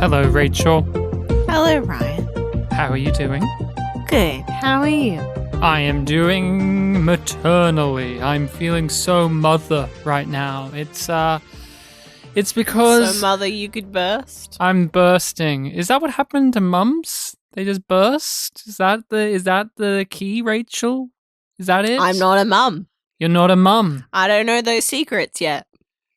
Hello, Rachel. Hello, Ryan. How are you doing? Good. How are you? I am doing maternally. I'm feeling so mother right now. It's because So, mother, you could burst? I'm bursting. Is that what happened to mums? They just burst? Is that the key, Rachel? Is that it? I'm not a mum. You're not a mum. I don't know those secrets yet.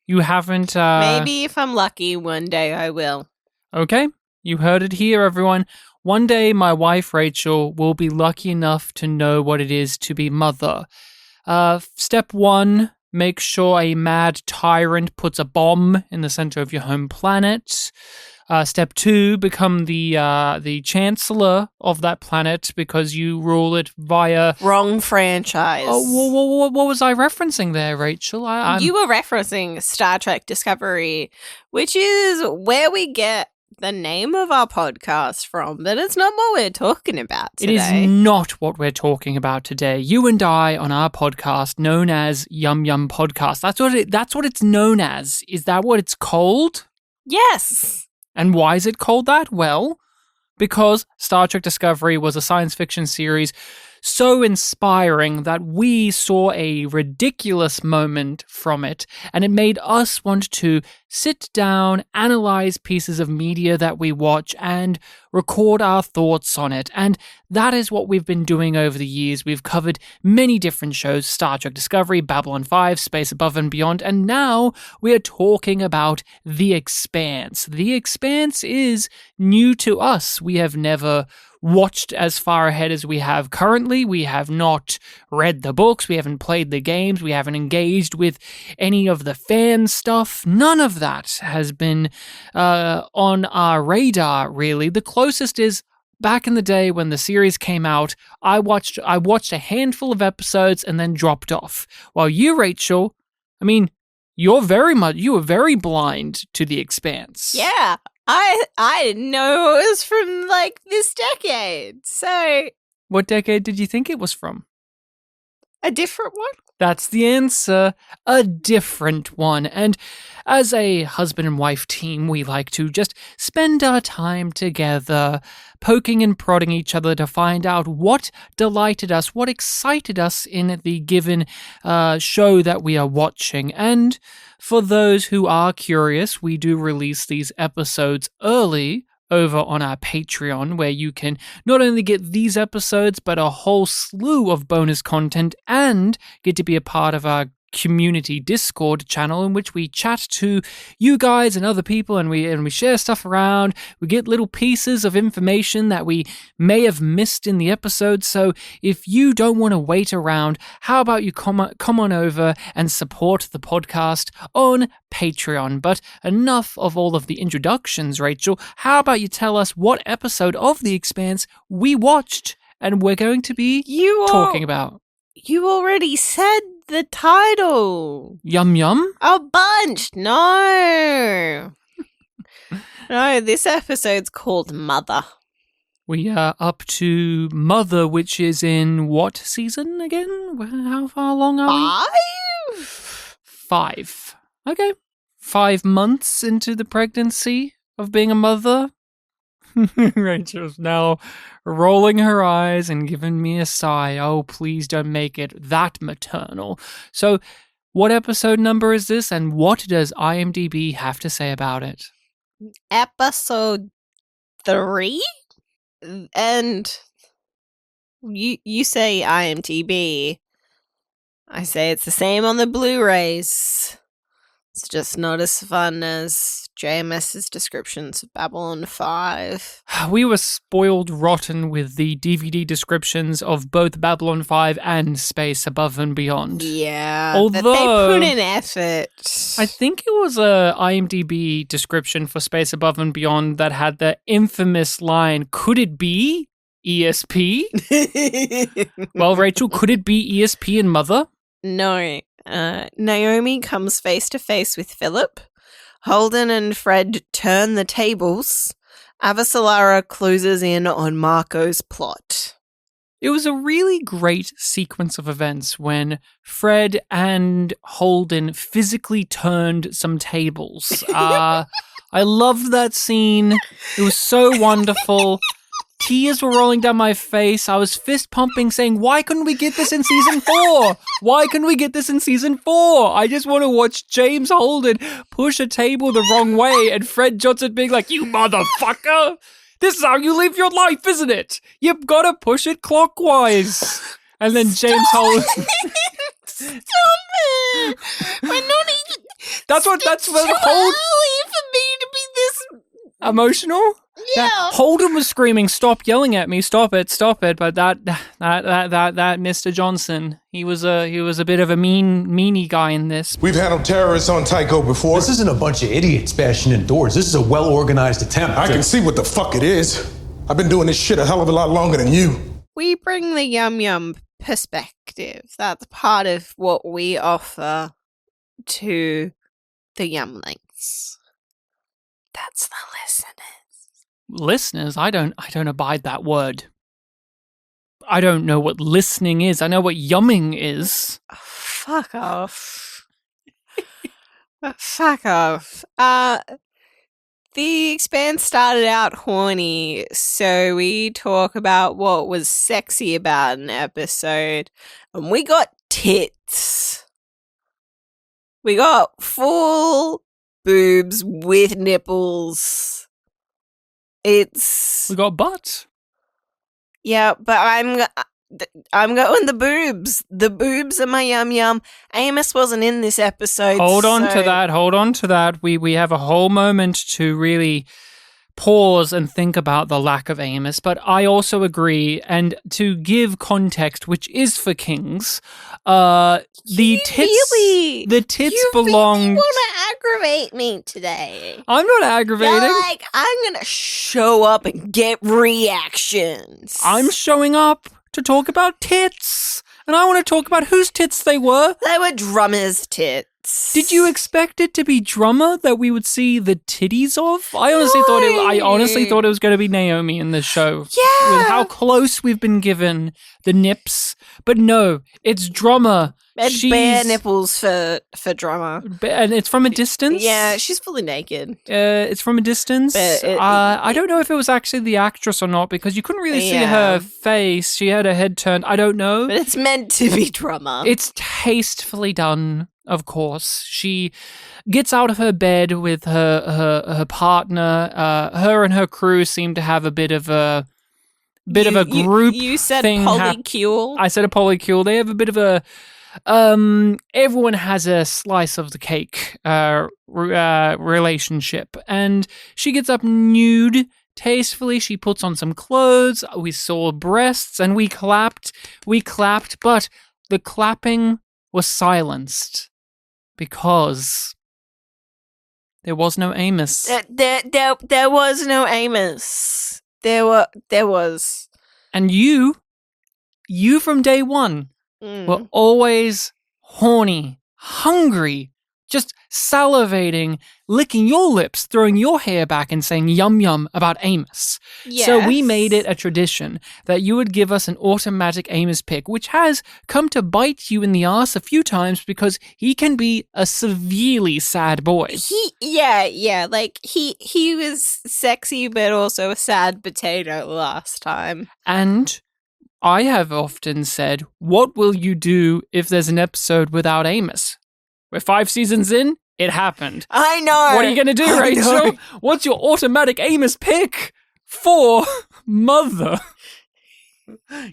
You haven't Maybe if I'm lucky, one day I will. Okay, you heard it here, everyone. One day, my wife, Rachel, will be lucky enough to know what it is to be mother. Step 1, make sure a mad tyrant puts a bomb in the center of your home planet. Step 2, become the chancellor of that planet because you rule it via... Wrong franchise. Oh, what was I referencing there, Rachel? You were referencing Star Trek Discovery, which is where we get the name of our podcast from, but it's not what we're talking about today. It is not what we're talking about today. You and I on our podcast, known as Podcast. That's what it's known as. Is that what it's called? Yes. And why is it called that? Well, because Star Trek Discovery was a science fiction series so inspiring that we saw a ridiculous moment from it, and it made us want to sit down, analyze pieces of media that we watch, and record our thoughts on it. And that is what we've been doing over the years. We've covered many different shows: Star Trek Discovery, Babylon 5, Space Above and Beyond, and now we are talking about The Expanse. The Expanse is new to us. We have never watched as far ahead as we have currently. We have not read the books. We haven't played the games. We haven't engaged with any of the fan stuff. None of that has been on our radar, really. The closest is back in the day when the series came out. I watched a handful of episodes and then dropped off. While you, Rachel, I mean, you were very blind to The Expanse. Yeah. I didn't know it was from, this decade. So... What decade did you think it was from? A different one? That's the answer. A different one. And as a husband and wife team, we like to just spend our time together, poking and prodding each other to find out what delighted us, what excited us in the given show that we are watching. And for those who are curious, we do release these episodes early over on our Patreon, where you can not only get these episodes, but a whole slew of bonus content and get to be a part of our community Discord channel, in which we chat to you guys and other people, and we share stuff around. We get little pieces of information that we may have missed in the episode. So if you don't want to wait around, how about you come on over and support the podcast on Patreon? But enough of all of the introductions, Rachel. How about you tell us what episode of The Expanse we watched and we're going to be talking about? You already said the title. Yum Yum? A bunch. No. No, this episode's called Mother. We are up to Mother, which is in what season again? How far along are we? 5. Okay. 5 months into the pregnancy of being a mother. Rachel's now rolling her eyes and giving me a sigh. Oh, please don't make it that maternal. So, what episode number is this, and what does IMDb have to say about it? Episode 3? And you say IMDb. I say it's the same on the Blu-rays. It's just not as fun as JMS's descriptions of Babylon 5. We were spoiled rotten with the DVD descriptions of both Babylon 5 and Space Above and Beyond. Yeah, although but they put in effort. I think it was a IMDb description for Space Above and Beyond that had the infamous line, "Could it be ESP?" Well, Rachel, could it be ESP and Mother? No. Naomi comes face to face with Philip. Holden and Fred turn the tables. Avasarala closes in on Marco's plot. It was a really great sequence of events when Fred and Holden physically turned some tables. I loved that scene. It was so wonderful. Tears were rolling down my face. I was fist pumping saying, why couldn't we get this in season 4? Why couldn't we get this in season 4? I just want to watch James Holden push a table the wrong way and Fred Johnson being like, you motherfucker. This is how you live your life, isn't it? You've got to push it clockwise. And then James Holden... Stop it! We're not even... That's what Holden... for me to be this... Emotional? Yeah. Holden was screaming, stop yelling at me, stop it. But that Mr. Johnson, he was a bit of a meanie guy in this. We've handled terrorists on Tycho before. This isn't a bunch of idiots bashing in doors. This is a well-organized attempt. I can see what the fuck it is. I've been doing this shit a hell of a lot longer than you. We bring the yum perspective. That's part of what we offer to the yumlings. That's the listeners. Listeners, I don't abide that word. I don't know what listening is. I know what yumming is. Oh, fuck off. Fuck off. The Expanse started out horny, so we talk about what was sexy about an episode, and we got tits. We got full boobs with nipples. We got butt. Yeah, but I'm going the boobs. The boobs are my yum. Amos wasn't in this episode. Hold on to that. We have a whole moment to really pause and think about the lack of Amos, but I also agree, and to give context, which is for kings, the tits belong. You want to aggravate me today? I'm not aggravating. You're like, I'm gonna show up and get reactions. I'm showing up to talk about tits, and I want to talk about whose tits they were. They were Drummer's tits. Did you expect it to be Drummer that we would see the titties of? I honestly thought it was going to be Naomi in this show. Yeah. With how close we've been given the nips, but no, it's Drummer. She's bare nipples for Drummer, and it's from a distance. Yeah, she's fully naked. It's from a distance. I don't know if it was actually the actress or not because you couldn't really see her face. She had her head turned. I don't know, but it's meant to be Drummer. It's tastefully done. Of course, she gets out of her bed with her partner. Her and her crew seem to have a bit of a group. You said thing polycule. I said a polycule. They have a bit of a. Everyone has a slice of the cake relationship, and she gets up nude. Tastefully, she puts on some clothes. We saw breasts, and we clapped, but the clapping was silenced. Because there was no Amos. There was no Amos. There was. And you from day one were always horny, hungry, just salivating, licking your lips, throwing your hair back and saying yum yum about Amos. Yes. So we made it a tradition that you would give us an automatic Amos pick, which has come to bite you in the ass a few times because he can be a severely sad boy. Like he was sexy but also a sad potato last time. And I have often said, what will you do if there's an episode without Amos? We're 5 seasons in, it happened. I know. What are you going to do, Rachel? What's your automatic Amos pick for Mother?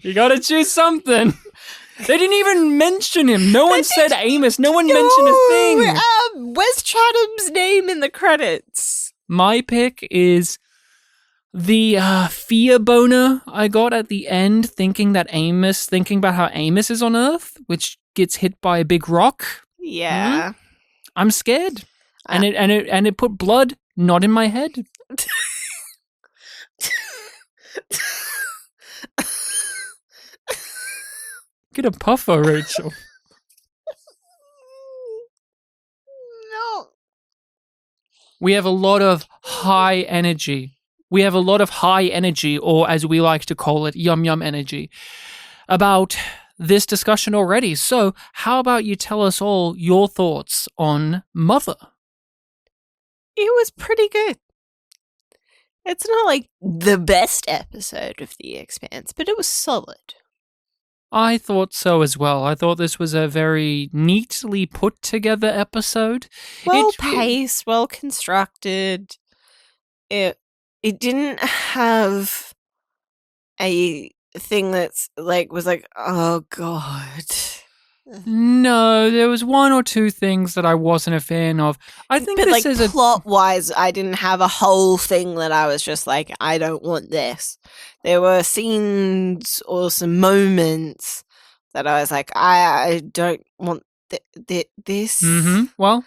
You got to choose something. They didn't even mention him. No one said Amos. No one mentioned a thing. Where's Chatham's name in the credits? My pick is the fear boner I got at the end, thinking about how Amos is on Earth, which gets hit by a big rock. Yeah. I'm scared. And it put blood not in my head. Get a puffer, Rachel. No. We have a lot of high energy. Or as we like to call it, yum yum energy. about this discussion already. So how about you tell us all your thoughts on Mother? It was pretty good. It's not like the best episode of The Expanse, but it was solid. I thought so as well. I thought this was a very neatly put together episode. Well paced, well constructed. It didn't have a thing that's was like, oh god. No, there was one or two things that I wasn't a fan of. I think but this is plot-wise, I didn't have a whole thing that I was just like, I don't want this. There were scenes or some moments that I was like, I don't want this. Mm-hmm. Well,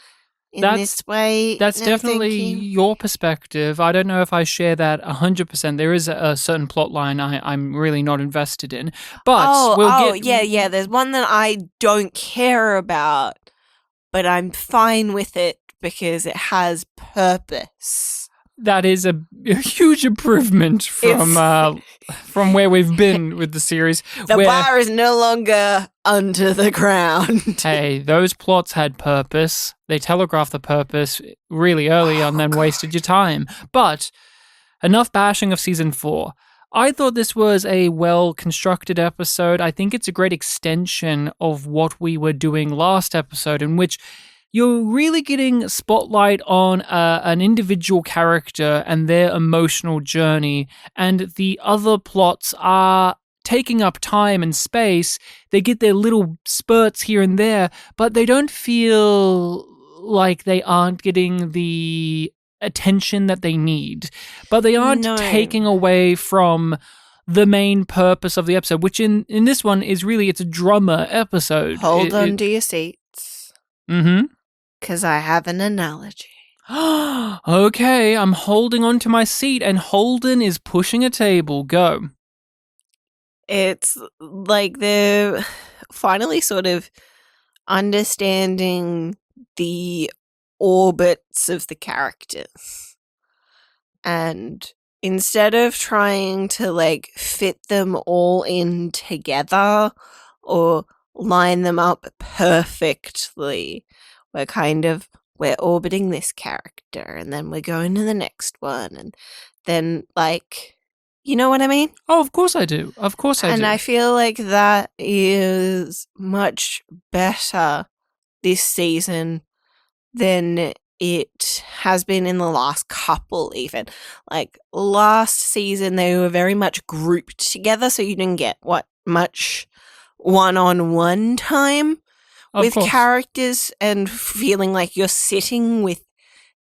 this way. That's No, definitely thank you. your perspective. I don't know if I share that 100%. There is a certain plot line I'm really not invested in. But yeah. There's one that I don't care about, but I'm fine with it because it has purpose. That is a huge improvement from where we've been with the series. The bar is no longer under the ground. Hey, those plots had purpose. They telegraphed the purpose really early and then wasted your time. But enough bashing of season 4. I thought this was a well-constructed episode. I think it's a great extension of what we were doing last episode, in which you're really getting spotlight on an individual character and their emotional journey, and the other plots are taking up time and space. They get their little spurts here and there, but they don't feel like they aren't getting the attention that they need. But they aren't taking away from the main purpose of the episode, which in this one is really, it's a drama episode. Hold on to your seats. Mm-hmm. Because I have an analogy. Okay, I'm holding on to my seat and Holden is pushing a table. Go. It's like they're finally sort of understanding the orbits of the characters. And instead of trying to fit them all in together or line them up perfectly, we're orbiting this character and then we're going to the next one and then you know what I mean? Oh, of course I do. Of course I do. And I feel like that is much better this season than it has been in the last couple even. Last season they were very much grouped together, so you didn't get much one-on-one time with characters and feeling like you're sitting with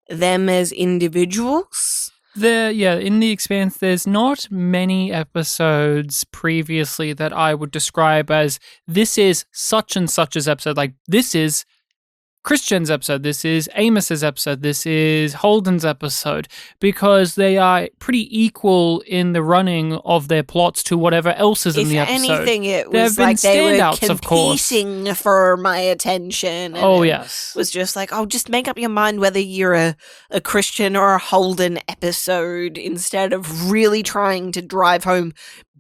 them as individuals. In The Expanse, there's not many episodes previously that I would describe as this is such and such's episode. This is Christian's episode, this is Amos's episode, this is Holden's episode, because they are pretty equal in the running of their plots to whatever else is in the episode. If anything, it there was have been they were standouts, of course. competing for my attention. And yes. It was just just make up your mind whether you're a Christian or a Holden episode instead of really trying to drive home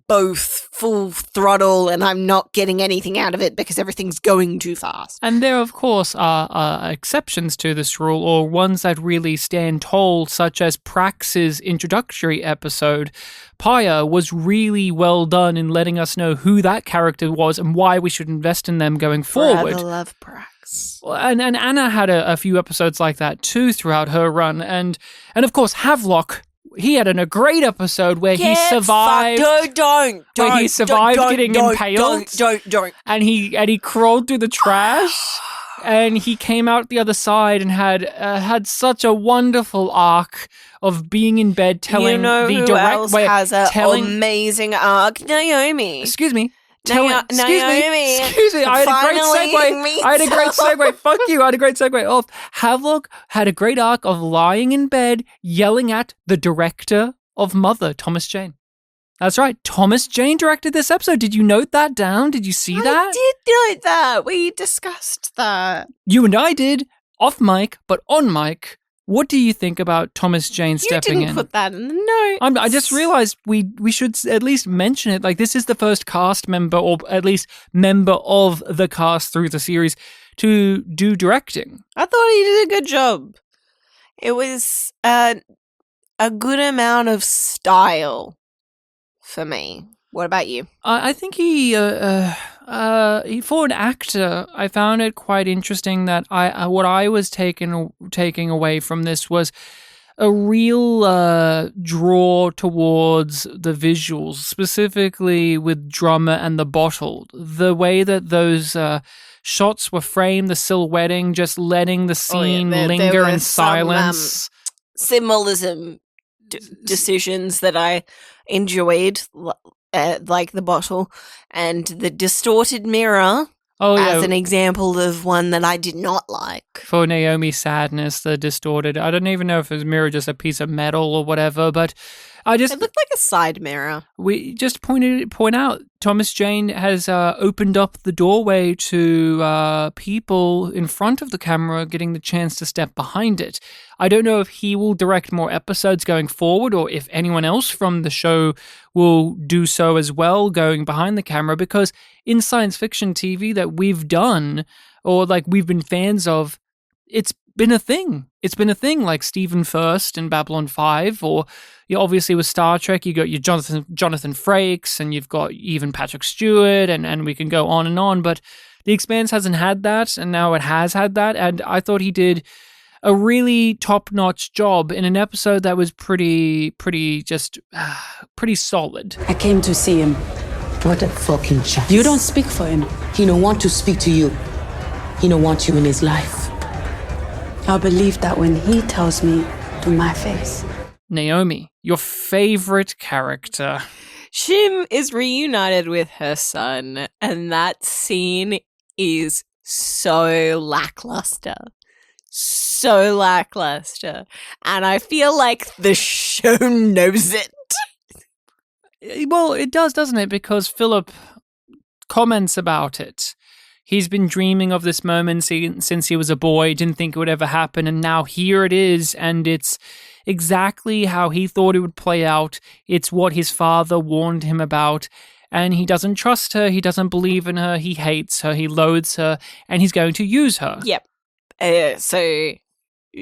both full throttle and I'm not getting anything out of it because everything's going too fast. And there, of course, are exceptions to this rule, or ones that really stand tall, such as Prax's introductory episode. Paya was really well done in letting us know who that character was and why we should invest in them going forward. Forever love Prax. And Anna had a few episodes like that too throughout her run. And of course, Havelock, he had a great episode where he survived. Don't Getting impaled. Don't. And he crawled through the trash, and he came out the other side and had such a wonderful arc of being in bed, telling who else has an amazing arc? Naomi. Excuse me. Naomi. Excuse me. I had a great segue. Fuck you. I had a great segue off. Havelock had a great arc of lying in bed, yelling at the director of Mother, Thomas Jane. That's right. Thomas Jane directed this episode. Did you note that down? Did you see that? I did note that. We discussed that. You and I did. Off mic, but on mic, What do you think about Thomas Jane You stepping didn't in? put that in the notes. I just realized we should at least mention it. Like, this is the first cast member, or at least member of the cast through the series, to do directing. I thought he did a good job. It was a good amount of style for me. What about you? I think he for an actor, I found it quite interesting that what I was taking away from this was a real draw towards the visuals, specifically with Drummer and the bottle. The way that those shots were framed, the silhouetting, just letting the scene there linger were in some, silence. Symbolism decisions that I enjoyed, like the bottle and the distorted mirror. Oh, yeah. As an example of one that I did not like. For Naomi's sadness, the distorted. I don't even know if his mirror just a piece of metal or whatever, but It looked like a side mirror. we just point out Thomas Jane has opened up the doorway to people in front of the camera getting the chance to step behind it. I don't know if he will direct more episodes going forward, or if anyone else from the show will do so as well, going behind the camera, because in science fiction TV that we've done, or like we've been fans of, it's been a thing. It's been a thing, like Stephen Furst in Babylon 5, or obviously with Star Trek, you got your Jonathan Frakes, and you've got even Patrick Stewart, and we can go on and on, but The Expanse hasn't had that, and now it has had that, and I thought he did a really top-notch job in an episode that was pretty solid. I came to see him. What a fucking chance. You don't speak for him. He don't want to speak to you. He don't want you in his life. I'll believe that when he tells me to my face. Naomi, your favorite character. Shim is reunited with her son, and that scene is so lackluster. So lackluster. And I feel like the show knows it. Well, it does, doesn't it? Because Philip comments about it. He's been dreaming of this moment since he was a boy, didn't think it would ever happen, and now here it is, and it's exactly how he thought it would play out. It's what his father warned him about, and he doesn't trust her, he doesn't believe in her, he hates her, he loathes her, and he's going to use her. Yep. So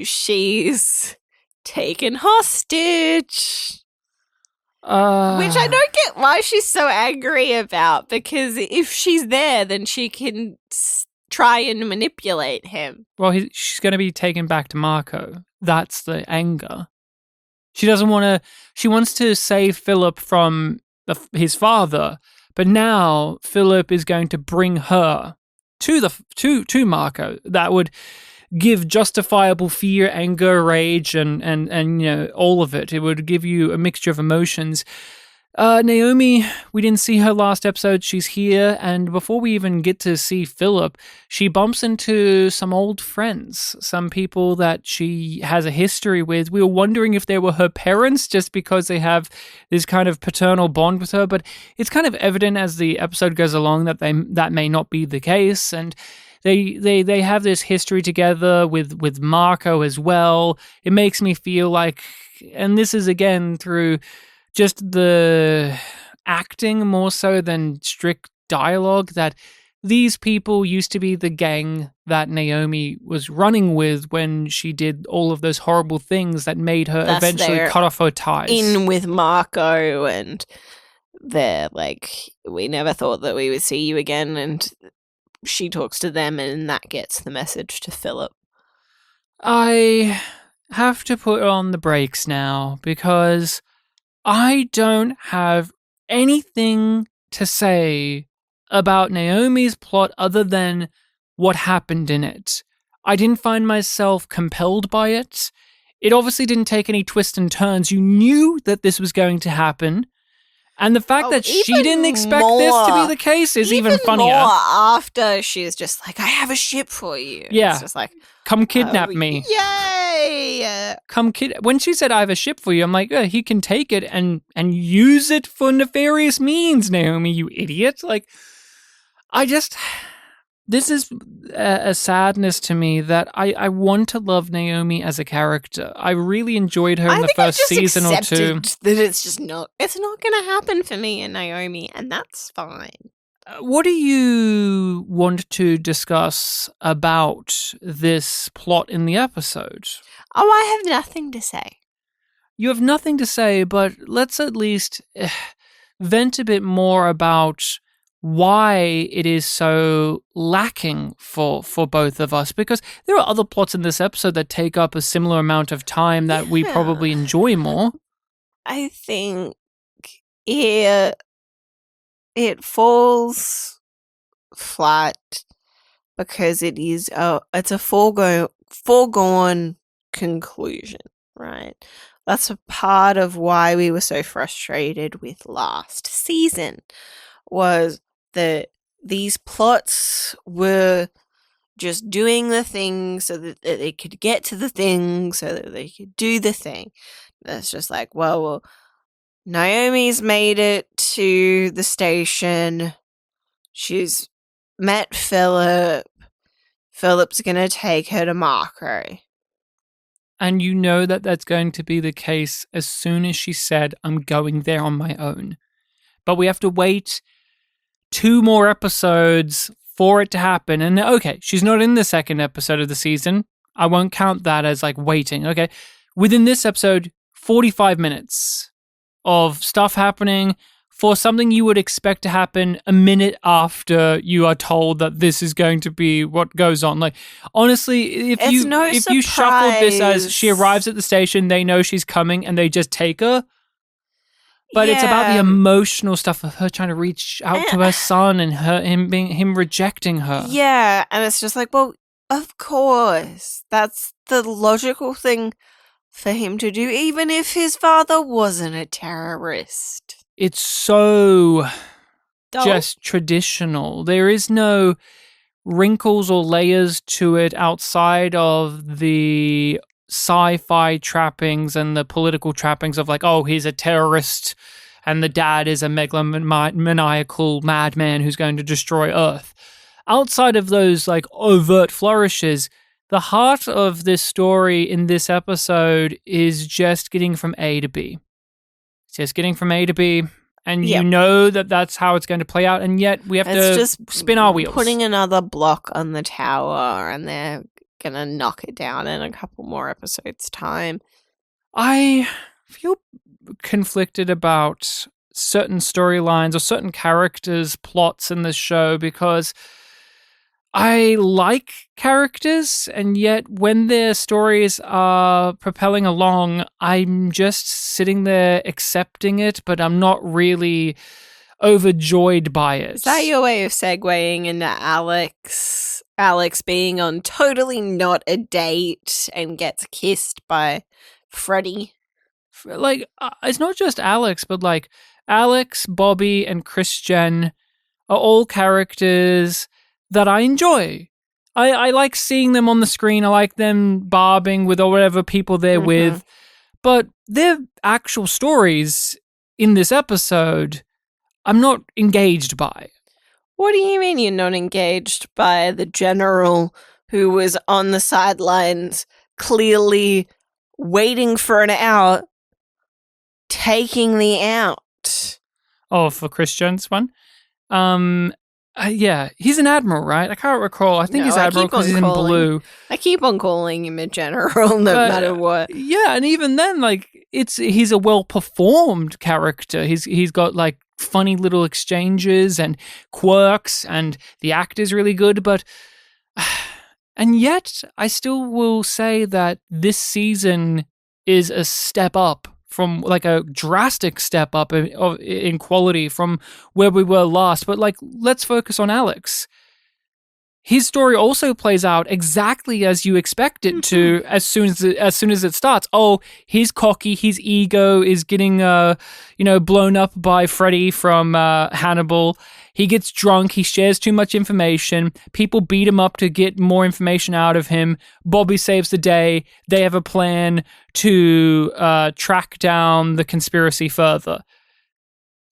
she's taken hostage. Which I don't get why she's so angry about, because if she's there, then she can try and manipulate him. Well, she's going to be taken back to Marco. That's the anger. She doesn't want to. She wants to save Philip from his father, but now Philip is going to bring her to Marco. That would give justifiable fear, anger, rage, and all of it. It would give you a mixture of emotions. Naomi, we didn't see her last episode. She's here, and before we even get to see Philip, she bumps into some old friends, some people that she has a history with. We were wondering if they were her parents, just because they have this kind of paternal bond with her, but it's kind of evident as the episode goes along that that may not be the case, and They have this history together with Marco as well. It makes me feel like, and this is again through just the acting more so than strict dialogue, that these people used to be the gang that Naomi was running with when she did all of those horrible things that made her eventually cut off her ties. In with Marco, and they're like, we never thought that we would see you again, and she talks to them, and that gets the message to Philip. I have to put on the brakes now, because I don't have anything to say about Naomi's plot other than what happened in it. I didn't find myself compelled by it. It obviously didn't take any twists and turns. You knew that this was going to happen. And the fact that she didn't expect this to be the case is even funnier. More after she's just like, I have a ship for you. Yeah. It's just like, come kidnap me. Yay! When she said, I have a ship for you, I'm like, he can take it and use it for nefarious means, Naomi, you idiot. Like, This is a sadness to me that I want to love Naomi as a character. I really enjoyed her in the first season or two. That it's not going to happen for me and Naomi, and that's fine. What do you want to discuss about this plot in the episode? Oh, I have nothing to say. You have nothing to say, but let's at least vent a bit more about why it is so lacking for both of us, because there are other plots in this episode that take up a similar amount of time that we probably enjoy more. I think it falls flat because it's a foregone conclusion, right? That's a part of why we were so frustrated with last season, was that these plots were just doing the thing so that they could get to the thing, so that they could do the thing. It's just like, well, Naomi's made it to the station. She's met Philip. Philip's going to take her to Marco. And you know that that's going to be the case as soon as she said, I'm going there on my own. But we have to wait 2 more episodes for it to happen. And okay, she's not in the second episode of the season. I won't count that as like waiting. Okay. Within this episode, 45 minutes of stuff happening for something you would expect to happen a minute after you are told that this is going to be what goes on. Like, honestly, if you shuffled this as she arrives at the station, they know she's coming and they just take her. But it's about the emotional stuff of her trying to reach out to her son and him rejecting her. Yeah, and it's just like, well, of course, that's the logical thing for him to do, even if his father wasn't a terrorist. It's so just traditional. There is no wrinkles or layers to it outside of the sci-fi trappings and the political trappings of like, oh, he's a terrorist and the dad is a megalomaniacal madman who's going to destroy Earth. Outside of those like overt flourishes, the heart of this story in this episode is just getting from A to B. It's just getting from A to B, and you know that that's how it's going to play out, and yet we have to just spin our wheels. Putting another block on the tower, and they're gonna knock it down in a couple more episodes' time. I feel conflicted about certain storylines or certain characters' plots in this show because I like characters, and yet when their stories are propelling along, I'm just sitting there accepting it, but I'm not really overjoyed by it. Is that your way of segueing into Alex? Alex being on totally not a date and gets kissed by Freddie? Like, it's not just Alex, but like Alex, Bobby, and Christian are all characters that I enjoy. I like seeing them on the screen. I like them barbing with or whatever people they're with. But their actual stories in this episode, I'm not engaged by. What do you mean you're not engaged by the general who was on the sidelines, clearly waiting for an out, taking the out? Oh, for Christian's one? Yeah, he's an admiral, right? I can't recall. I think he's admiral because he's in blue. I keep on calling him a general, no matter what. Yeah, and even then, like, he's a well-performed character. He's got like funny little exchanges and quirks, and the actor's really good. But and yet, I still will say that this season is a step up. From like a drastic step up in quality from where we were last. But like, let's focus on Alex. His story also plays out exactly as you expect it to as soon as it starts. Oh, he's cocky. His ego is getting blown up by Freddy from Hannibal. He gets drunk. He shares too much information. People beat him up to get more information out of him. Bobby saves the day. They have a plan to track down the conspiracy further.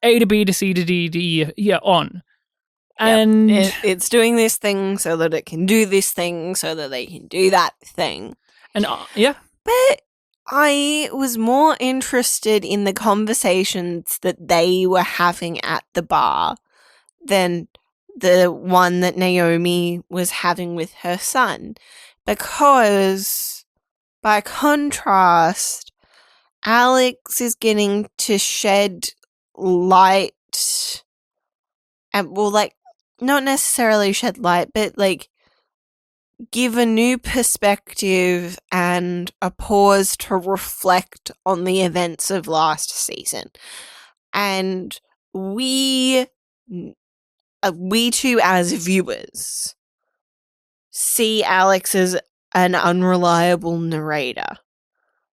A to B to C to D to E, on. And it's doing this thing so that it can do this thing so that they can do that thing. And yeah. But I was more interested in the conversations that they were having at the bar than the one that Naomi was having with her son. Because, by contrast, Alex is getting to shed light and, well, like, not necessarily shed light, but, like, give a new perspective and a pause to reflect on the events of last season. And we too, as viewers, see Alex as an unreliable narrator.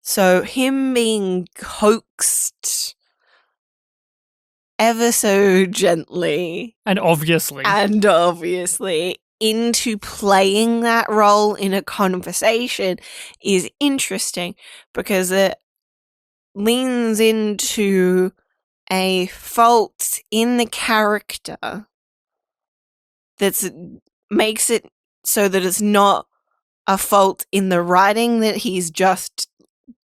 So him being coaxed ever so gently and obviously into playing that role in a conversation is interesting because it leans into a fault in the character that makes it so that it's not a fault in the writing, that he's just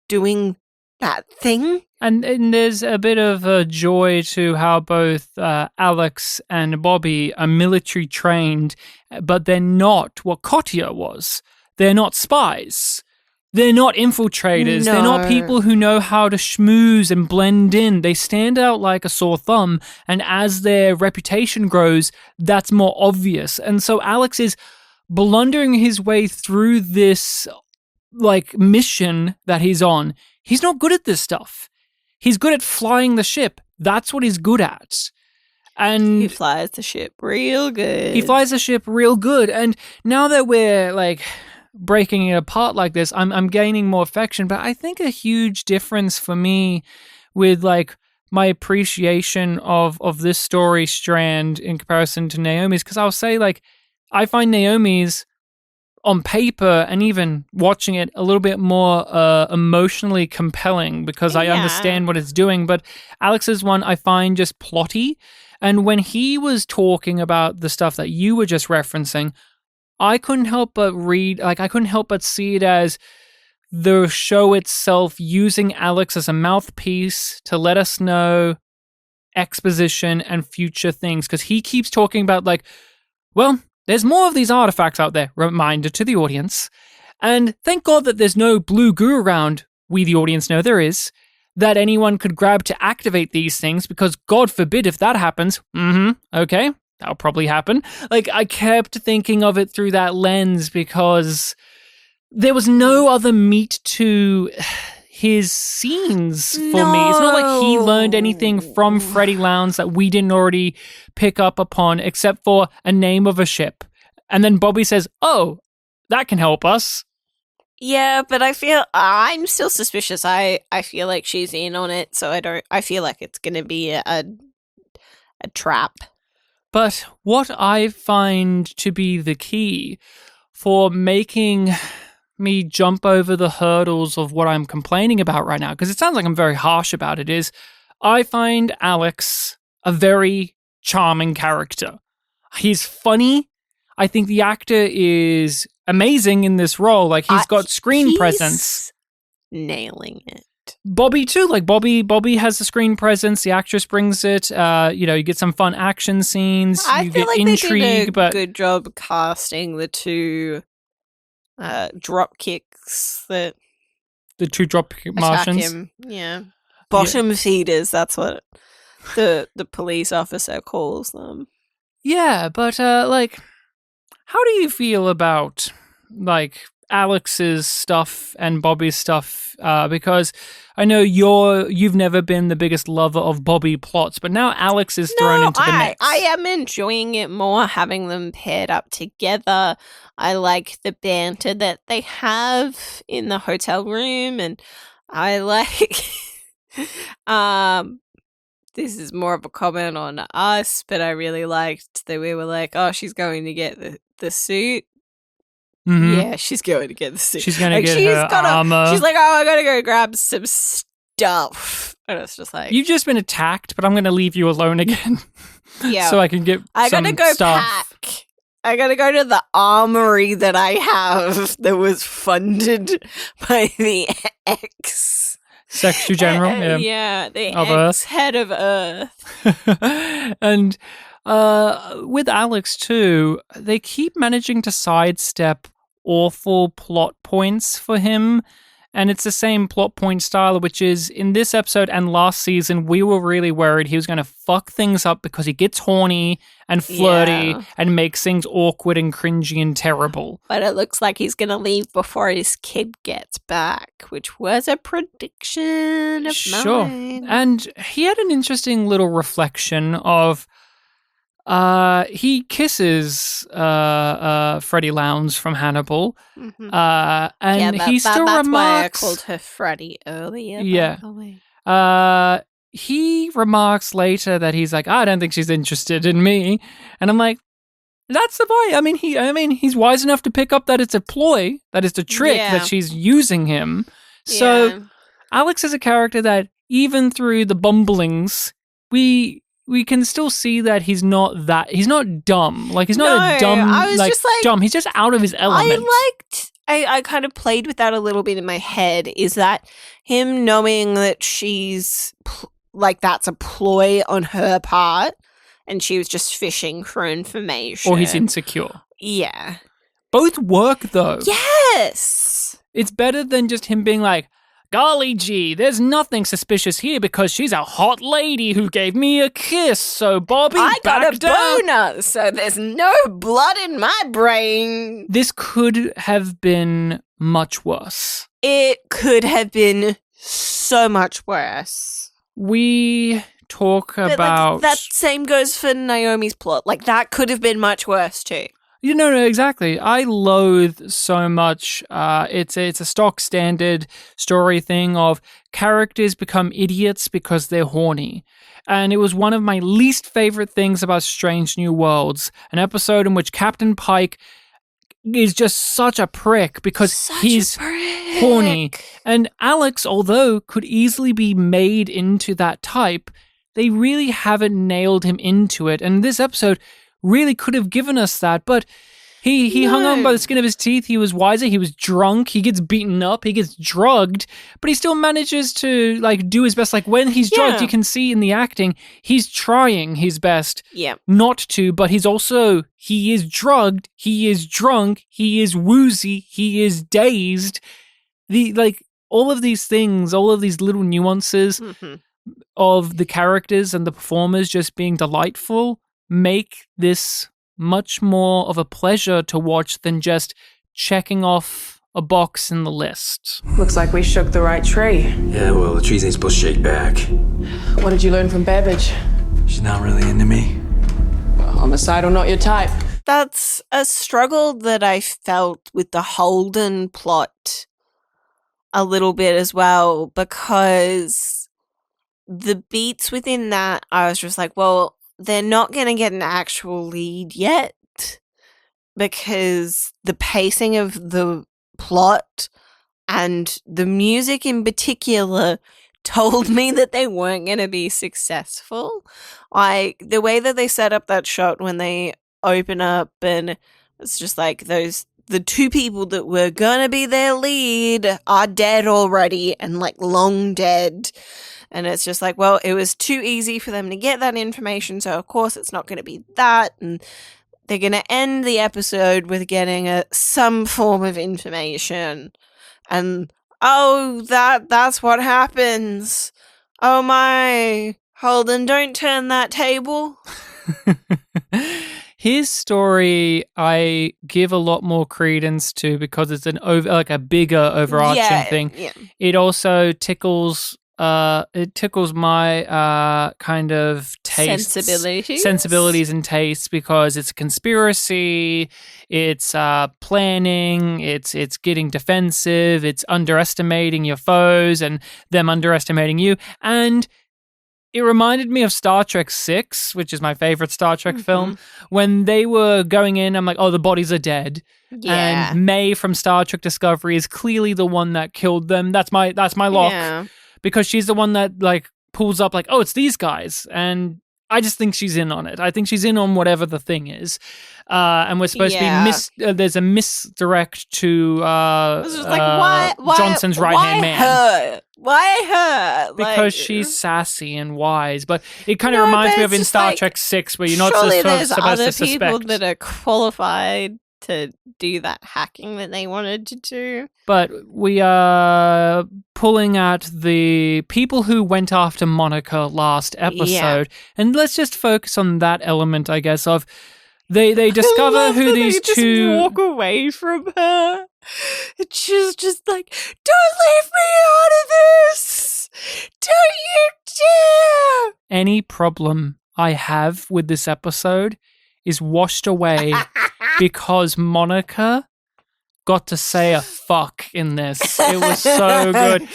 doing that thing. And there's a bit of a joy to how both Alex and Bobby are military trained, but they're not what Kotia was. They're not spies. They're not infiltrators. No. They're not people who know how to schmooze and blend in. They stand out like a sore thumb, and as their reputation grows, that's more obvious. And so Alex is blundering his way through this like mission that he's on. He's not good at this stuff. He's good at flying the ship. That's what he's good at. And he flies the ship real good. He flies the ship real good. And now that we're like breaking it apart like this, I'm gaining more affection. But I think a huge difference for me with like my appreciation of this story strand in comparison to Naomi's, because I'll say like I find Naomi's on paper and even watching it a little bit more emotionally compelling because I understand what it's doing. But Alex's one I find just plotty. And when he was talking about the stuff that you were just referencing, I couldn't help but see it as the show itself using Alex as a mouthpiece to let us know exposition and future things. Because he keeps talking about like, well, there's more of these artifacts out there, reminder to the audience. And thank God that there's no blue goo around, we the audience know there is, that anyone could grab to activate these things, because God forbid if that happens, okay, that'll probably happen. Like, I kept thinking of it through that lens because there was no other meat to his scenes for me. It's not like he learned anything from Freddie Lowndes that we didn't already pick up upon, except for a name of a ship. And then Bobby says, oh, that can help us. Yeah, but I'm still suspicious. I feel like she's in on it, so I feel like it's going to be a trap. But what I find to be the key for making me jump over the hurdles of what I'm complaining about right now, because it sounds like I'm very harsh about it, is I find Alex a very charming character. He's funny. I think the actor is amazing in this role. Like, he's got screen presence. Nailing it. Bobby too. Like, Bobby has the screen presence. The actress brings it. You get some fun action scenes. You get intrigue, they did but good job casting the two drop kicks that the two drop Martians. Him. Yeah, bottom feeders. That's what the police officer calls them. Yeah, but how do you feel about like Alex's stuff and Bobby's stuff? Because I know you've never been the biggest lover of Bobby plots, but now Alex is thrown into the mix. I am enjoying it more, having them paired up together. I like the banter that they have in the hotel room, and I like this is more of a comment on us, but I really liked that we were like, oh, she's going to get the suit. Mm-hmm. Yeah, she's going to get the suit. She's going to get her armor. She's like, oh, I got to go grab some stuff stuff. And it's just like, You've just been attacked, but I'm going to leave you alone again. yeah. So I can get I some gotta go stuff. pack. I gotta go to the armory that I have that was funded by the ex. Secretary General, Yeah, the Of ex Earth. head of Earth. And with Alex too, they keep managing to sidestep awful plot points for him. And it's the same plot point style, which is in this episode and last season, we were really worried he was going to fuck things up because he gets horny and flirty Yeah. and makes things awkward and cringy and terrible. But it looks like he's gonna leave before his kid gets back, which was a prediction of mine. And he had an interesting little reflection of he kisses Freddie Lowndes from Hannibal, Mhm. and Yeah, he still that's why I remarks. called her Freddie earlier. Yeah. By the way. He remarks later that he's like, I don't think she's interested in me, and I'm like, that's the boy. I mean, he's wise enough to pick up that it's a ploy, that it's a trick, Yeah. that she's using him. So Yeah. Alex is a character that even through the bumblings, we can still see that he's not dumb. Like he's not No, a dumb. I was just like- dumb. He's just out of his element. I kind of played with that a little bit in my head. Is that him knowing that she's like that's a ploy on her part, and she was just fishing for information, Or he's insecure. Yeah. Both work though. Yes. It's better than just him being like, golly gee, there's nothing suspicious here because she's a hot lady who gave me a kiss. So Bobby, I got back a down. boner, so there's no blood in my brain. This could have been much worse. It could have been so much worse. We talk But about that same goes for Naomi's plot. Like that could have been much worse too. No, exactly. I loathe so much. It's a stock standard story thing of characters become idiots because they're horny. And it was one of my least favorite things about Strange New Worlds, an episode in which Captain Pike is just such a prick because he's horny. And Alex, although could easily be made into that type, they really haven't nailed him into it. And this episode really could have given us that, but he hung on by the skin of his teeth. He was wiser. He was drunk. He gets beaten up. He gets drugged, but he still manages to like do his best. Like when he's drugged, you can see in the acting, he's trying his best not to, but he is drugged. He is drunk. He is woozy. He is dazed. All of these things, all of these little nuances of the characters and the performers just being delightful make this much more of a pleasure to watch than just checking off a box in the list. Looks like we shook the right tree. Yeah, well, the trees ain't supposed to shake back. What did you learn from Babbage? She's not really into me. Well, homicidal, not your type. That's a struggle that I felt with the Holden plot a little bit as well, because the beats within that, I was just like, well, they're not going to get an actual lead yet because the pacing of the plot and the music in particular told me that they weren't going to be successful. Like the way that they set up that shot when they open up and it's just like the two people that were going to be their lead are dead already and like long dead. And it's just like, well, it was too easy for them to get that information, so of course it's not going to be that. And they're going to end the episode with getting some form of information. And, that's what happens. Oh my, Holden, don't turn that table. His story, I give a lot more credence to because it's a bigger overarching thing. Yeah. It also tickles my kind of tastes, sensibilities and tastes because it's a conspiracy, it's planning, it's getting defensive, it's underestimating your foes and them underestimating you. And it reminded me of Star Trek 6, which is my favorite Star Trek film. When they were going in, I'm like, oh, the bodies are dead. Yeah. And May from Star Trek Discovery is clearly the one that killed them. That's my lock. Yeah. because she's the one that like pulls up like, oh, it's these guys. And I just think she's in on it. I think she's in on whatever the thing is. And we're supposed to be there's a misdirect to It's just like, why Johnson's right-hand man. Her? Why her? Because she's sassy and wise. But it kind of reminds me of in Star Trek 6 where you're not surely supposed there's to other suspect. people that are qualified to do that hacking that they wanted to do. But we are pulling at the people who went after Monica last episode. And let's just focus on that element, I guess, of they discover who these two... just walk away from her. And she's just like, don't leave me out of this! Don't you dare! Any problem I have with this episode is washed away because Monica got to say a fuck in this. It was so good.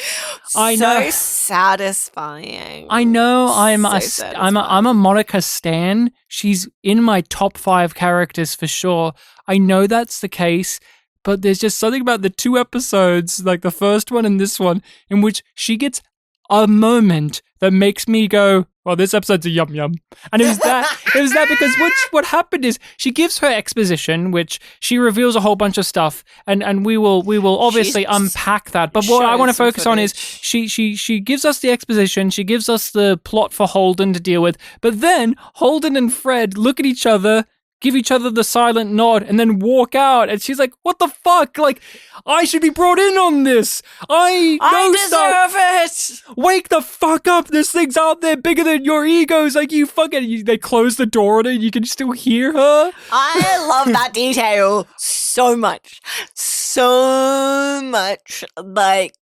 I know. So satisfying. I know I'm So I'm a Monica stan. She's in my top 5 characters for sure. I know that's the case, but there's just something about the 2 episodes, like the first one and this one, in which she gets a moment that makes me go, well, this episode's a yum yum. And it was that because what happened is she gives her exposition, which she reveals a whole bunch of stuff, and we will obviously unpack that. But what I want to focus on is she gives us the exposition, she gives us the plot for Holden to deal with, but then Holden and Fred look at each other, give each other the silent nod, and then walk out. And she's like, what the fuck? Like, I should be brought in on this. I deserve it. Wake the fuck up. This thing's out there bigger than your egos. Like, you fucking... They close the door on it and you can still hear her. I love that detail so much. So much. Like...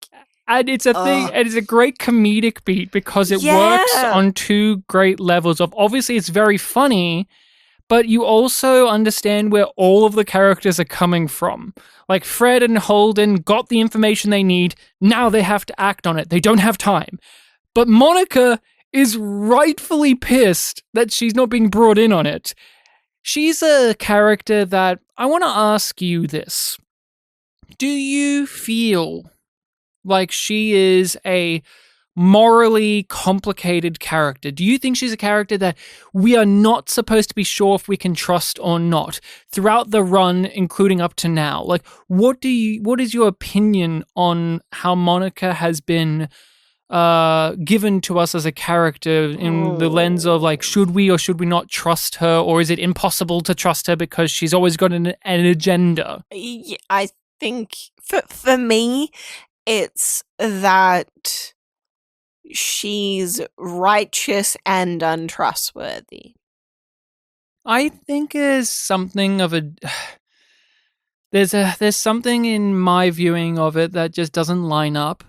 And it's a thing, and it's a great comedic beat because it works on 2 great levels of... Obviously, it's very funny, but you also understand where all of the characters are coming from. Like, Fred and Holden got the information they need. Now they have to act on it. They don't have time. But Monica is rightfully pissed that she's not being brought in on it. She's a character that I want to ask you this. Do you feel like she is a morally complicated character? Do you think she's a character that we are not supposed to be sure if we can trust or not throughout the run, including up to now? Like, what is your opinion on how Monica has been given to us as a character in the lens of like, should we or should we not trust her, or is it impossible to trust her because she's always got an agenda? I think for me, it's that she's righteous and untrustworthy. I think there's something of a there's something in my viewing of it that just doesn't line up.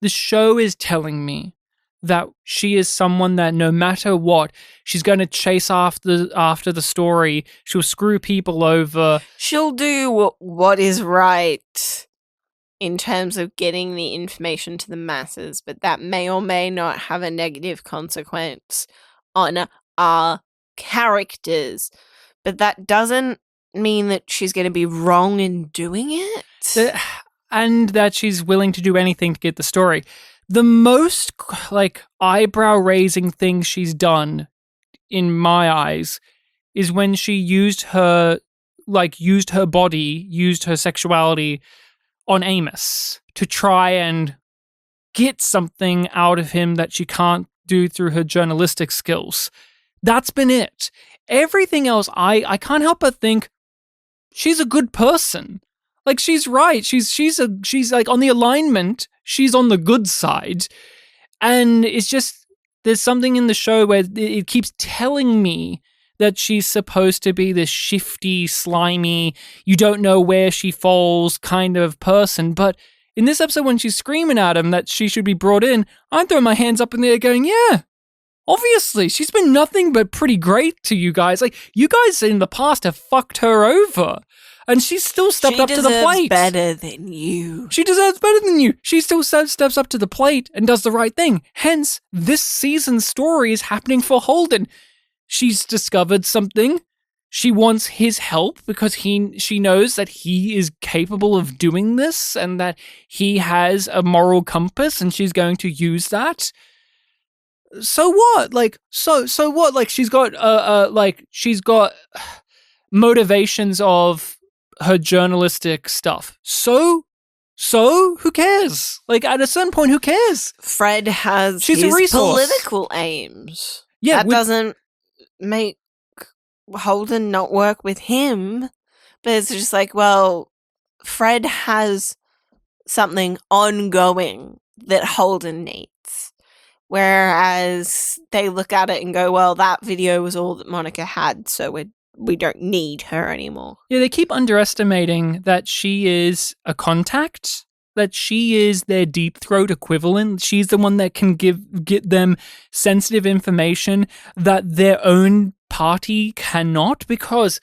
The show is telling me that she is someone that no matter what, she's going to chase after the story. She'll screw people over. She'll do what is right in terms of getting the information to the masses, but that may or may not have a negative consequence on our characters. But that doesn't mean that she's going to be wrong in doing it. And that she's willing to do anything to get the story. The most, like, eyebrow-raising thing she's done, in my eyes, is when she used her body, used her sexuality on Amos to try and get something out of him that she can't do through her journalistic skills. That's been it. Everything else, I can't help but think she's a good person. Like, she's right. She's like on the alignment. She's on the good side. And it's just, there's something in the show where it keeps telling me that she's supposed to be this shifty, slimy, you don't know where she falls kind of person. But in this episode, when she's screaming at him that she should be brought in, I'm throwing my hands up in the air going, yeah, obviously, she's been nothing but pretty great to you guys. Like, you guys in the past have fucked her over. And she's still stepped up to the plate. She deserves better than you. She deserves better than you. She still steps up to the plate and does the right thing. Hence, this season's story is happening for Holden. She's discovered something. she wants his help because she knows that he is capable of doing this and that he has a moral compass and she's going to use that. So what? So what? She's got motivations of her journalistic stuff. So who cares? At a certain point, who cares? Fred has She's his a resource. political aims. Yeah, that doesn't make Holden not work with him. But it's just Fred has something ongoing that Holden needs. Whereas they look at it and go, well, that video was all that Monica had, so we don't need her anymore. Yeah, they keep underestimating that she is a contact, that she is their deep throat equivalent. She's the one that can get them sensitive information that their own party cannot, because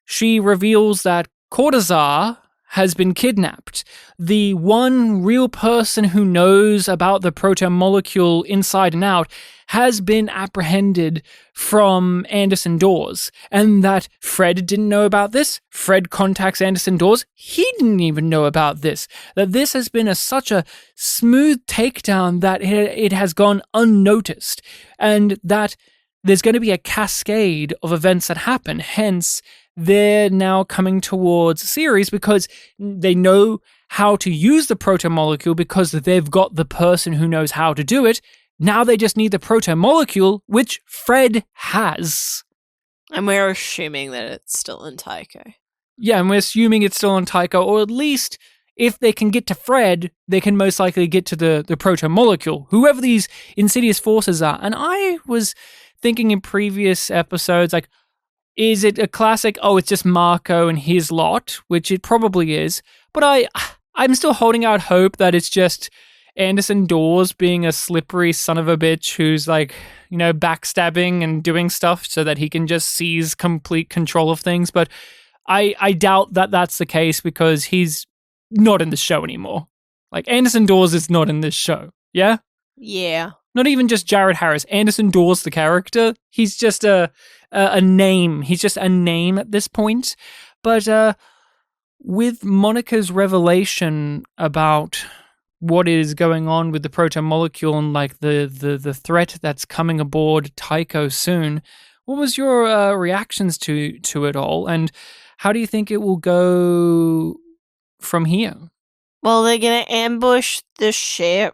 she reveals that Cortazar has been kidnapped. The one real person who knows about the proto-molecule inside and out has been apprehended from Anderson Dawes, and that Fred didn't know about this. Fred contacts Anderson Dawes. He didn't even know about this. That this has been such a smooth takedown that it has gone unnoticed, and that there's going to be a cascade of events that happen. Hence, they're now coming towards Ceres because they know how to use the proto-molecule because they've got the person who knows how to do it. Now they just need the proto-molecule, which Fred has. And we're assuming that it's still in Tycho. Yeah, and we're assuming it's still in Tycho, or at least if they can get to Fred, they can most likely get to the proto-molecule, whoever these insidious forces are. And I was thinking in previous episodes, is it a classic, it's just Marco and his lot, which it probably is, but I'm still holding out hope that it's just Anderson Dawes being a slippery son of a bitch who's backstabbing and doing stuff so that he can just seize complete control of things, but I doubt that that's the case because he's not in the show anymore. Anderson Dawes is not in this show, yeah? Yeah. Not even just Jared Harris. Anderson Dawes, the character, he's just a name. He's just a name at this point. But with Monica's revelation about what is going on with the proto-molecule and the threat that's coming aboard Tycho soon, what was your reactions to it all? And how do you think it will go from here? Well, they're going to ambush the ship.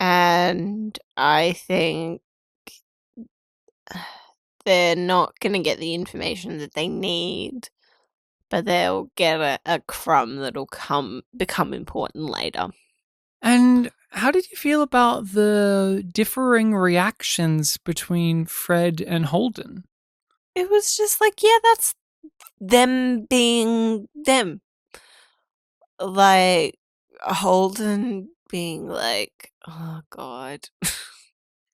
And I think they're not going to get the information that they need, but they'll get a crumb that'll become important later. And how did you feel about the differing reactions between Fred and Holden? It was just that's them being them. Holden being oh God.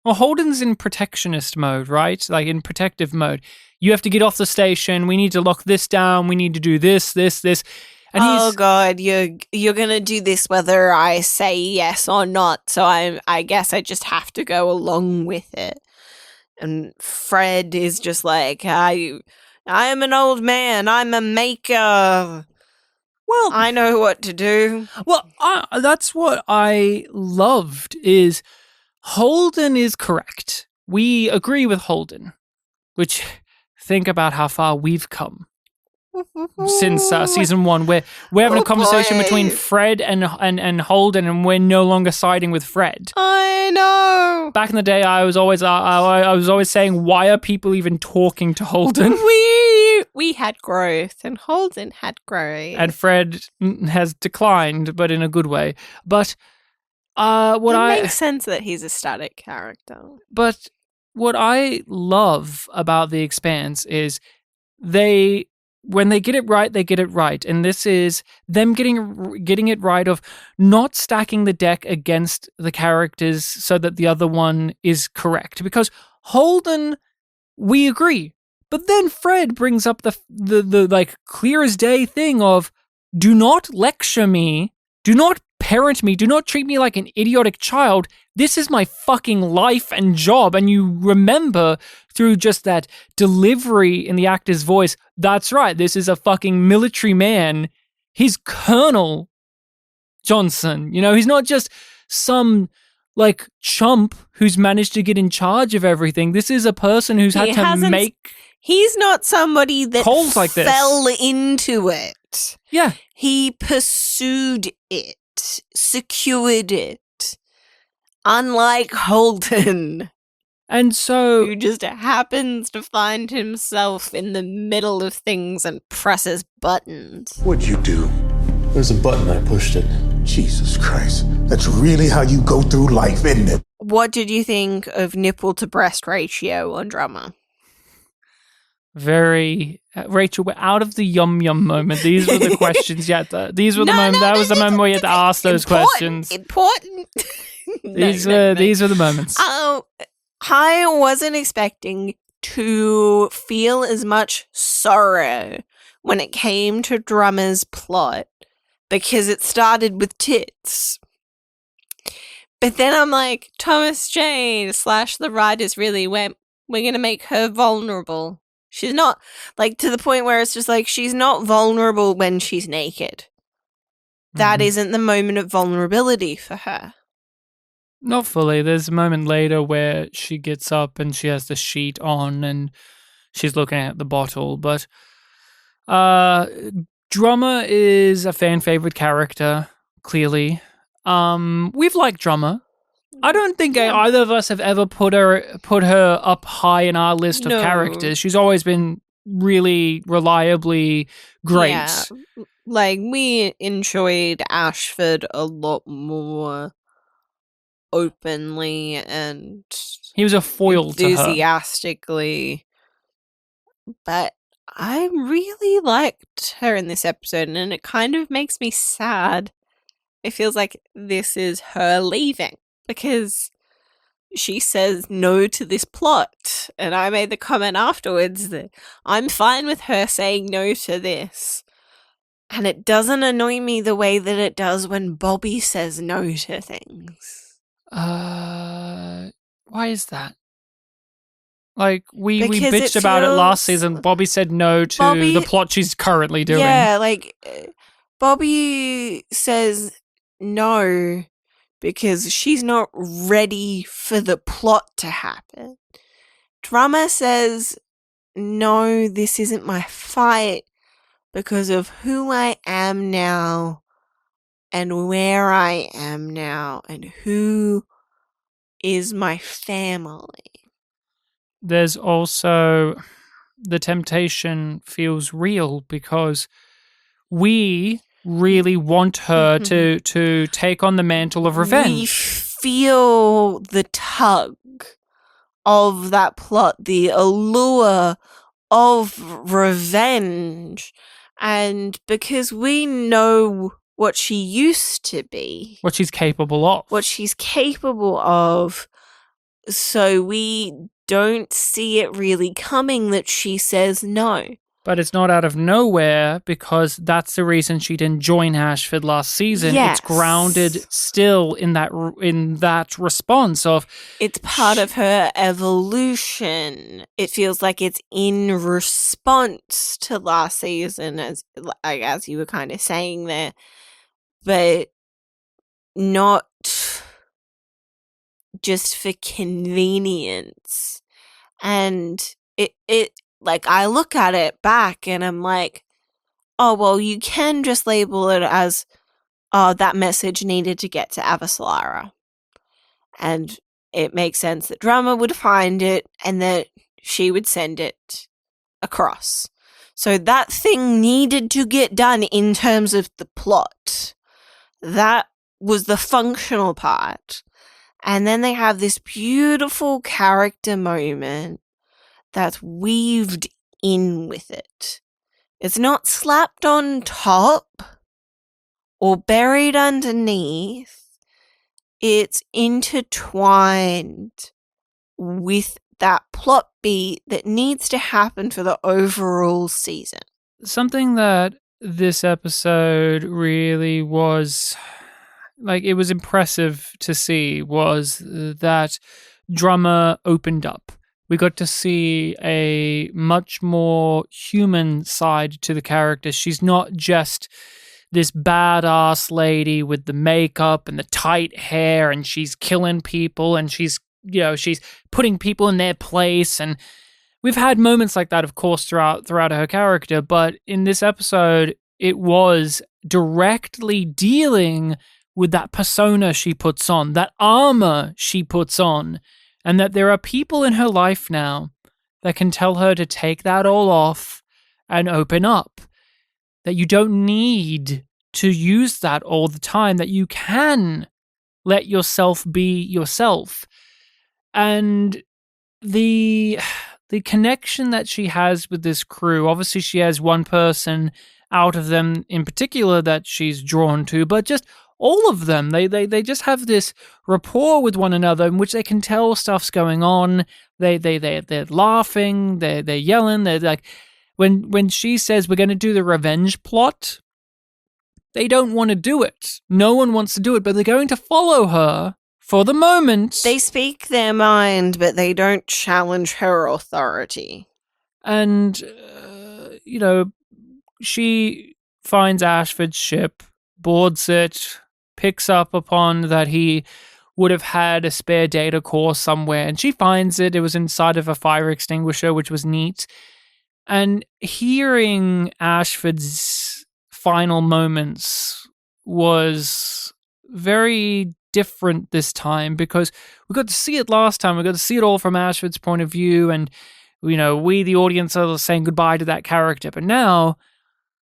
Well, Holden's in protectionist mode, right? In protective mode. You have to get off the station. We need to lock this down. We need to do this. And oh God, you're gonna do this whether I say yes or not. So I guess I just have to go along with it. And Fred is just I am an old man. I'm a maker. Well, I know what to do. Well, that's what I loved is Holden is correct. We agree with Holden, which think about how far we've come since season 1. We're having a conversation between Fred and Holden, and we're no longer siding with Fred. I know. Back in the day, I was always saying, why are people even talking to Holden? We had growth, and Holden had growth, and Fred has declined, but in a good way. But it makes sense that he's a static character. But what I love about The Expanse is when they get it right, they get it right. And this is them getting it right of not stacking the deck against the characters so that the other one is correct. Because Holden, we agree. But then Fred brings up the clear as day thing of, do not lecture me. Do not parent me. Do not treat me like an idiotic child. This is my fucking life and job. And you remember through just that delivery in the actor's voice, that's right, this is a fucking military man. He's Colonel Johnson. You know, he's not just some like chump who's managed to get in charge of everything. This is a person who's had to make... He's not somebody that calls like this. Fell into it. Yeah. He pursued it, secured it. Unlike Holden. And so... who just happens to find himself in the middle of things and presses buttons. What'd you do? There's a button, I pushed it. Jesus Christ. That's really how you go through life, isn't it? What did you think of nipple to breast ratio on Drummer? Very... Rachel, we're out of the yum-yum moment. These were the questions you had to... These were the moment... that was the moment where you had to ask those questions. Important. These were the moments. I wasn't expecting to feel as much sorrow when it came to Drummer's plot because it started with tits. But then I'm like, Thomas Jane / the writers really went, we're going to make her vulnerable. She's not, like, to the point where it's just like, she's not vulnerable when she's naked. That isn't the moment of vulnerability for her. Not fully. There's a moment later where she gets up and she has the sheet on and she's looking at the bottle. But Drummer is a fan favorite character, clearly. We've liked Drummer. I don't think either of us have ever put her up high in our list of characters. She's always been really reliably great. Yeah. Like, we enjoyed Ashford a lot more openly and he was a foil to her. Enthusiastically. But I really liked her in this episode, and it kind of makes me sad. It feels like this is her leaving because she says no to this plot. And I made the comment afterwards that I'm fine with her saying no to this. And it doesn't annoy me the way that it does when Bobby says no to things. Why is that? Like, we Because bitched it about it last feels- season. Bobby said no to the plot she's currently doing. Yeah, like, Bobby says no because she's not ready for the plot to happen. Drummer says, no, this isn't my fight because of who I am now and where I am now and who is my family. There's also the temptation feels real because we really want her to take on the mantle of revenge. We feel the tug of that plot, the allure of revenge. And because we know what she used to be, what she's capable of, so we don't see it really coming that she says no. But it's not out of nowhere because that's the reason she didn't join Ashford last season. Yes. It's grounded still in that response of... It's part of her evolution. It feels like it's in response to last season, as you were kind of saying there, but not just for convenience. And it like, I look at it back and I'm like, oh, well, you can just label it as, oh, that message needed to get to Avaslara. And it makes sense that Drummer would find it and that she would send it across. So that thing needed to get done in terms of the plot. That was the functional part. And then they have this beautiful character moment that's weaved in with it. It's not slapped on top or buried underneath. It's intertwined with that plot beat that needs to happen for the overall season. Something that this episode really was like it was impressive to see was that Drummer opened up. We got to see a much more human side to the character. She's not just this badass lady with the makeup and the tight hair, and she's killing people, and she's putting people in their place. And we've had moments like that, of course, throughout her character. But in this episode, it was directly dealing with that persona she puts on, that armor she puts on, and that there are people in her life now that can tell her to take that all off and open up. That you don't need to use that all the time, that you can let yourself be yourself. And the connection that she has with this crew, obviously she has one person out of them in particular that she's drawn to, but just all of them, they just have this rapport with one another in which they can tell stuff's going on. They're laughing, they're yelling, they're like, when she says we're going to do the revenge plot, they don't want to do it. No one wants to do it, but they're going to follow her for the moment. They speak their mind, but they don't challenge her authority. And, she finds Ashford's ship, boards it, picks up upon that he would have had a spare data core somewhere, and she finds it. It was inside of a fire extinguisher, which was neat. And hearing Ashford's final moments was very different this time, because we got to see it last time. We got to see it all from Ashford's point of view, and we, the audience, are saying goodbye to that character. But now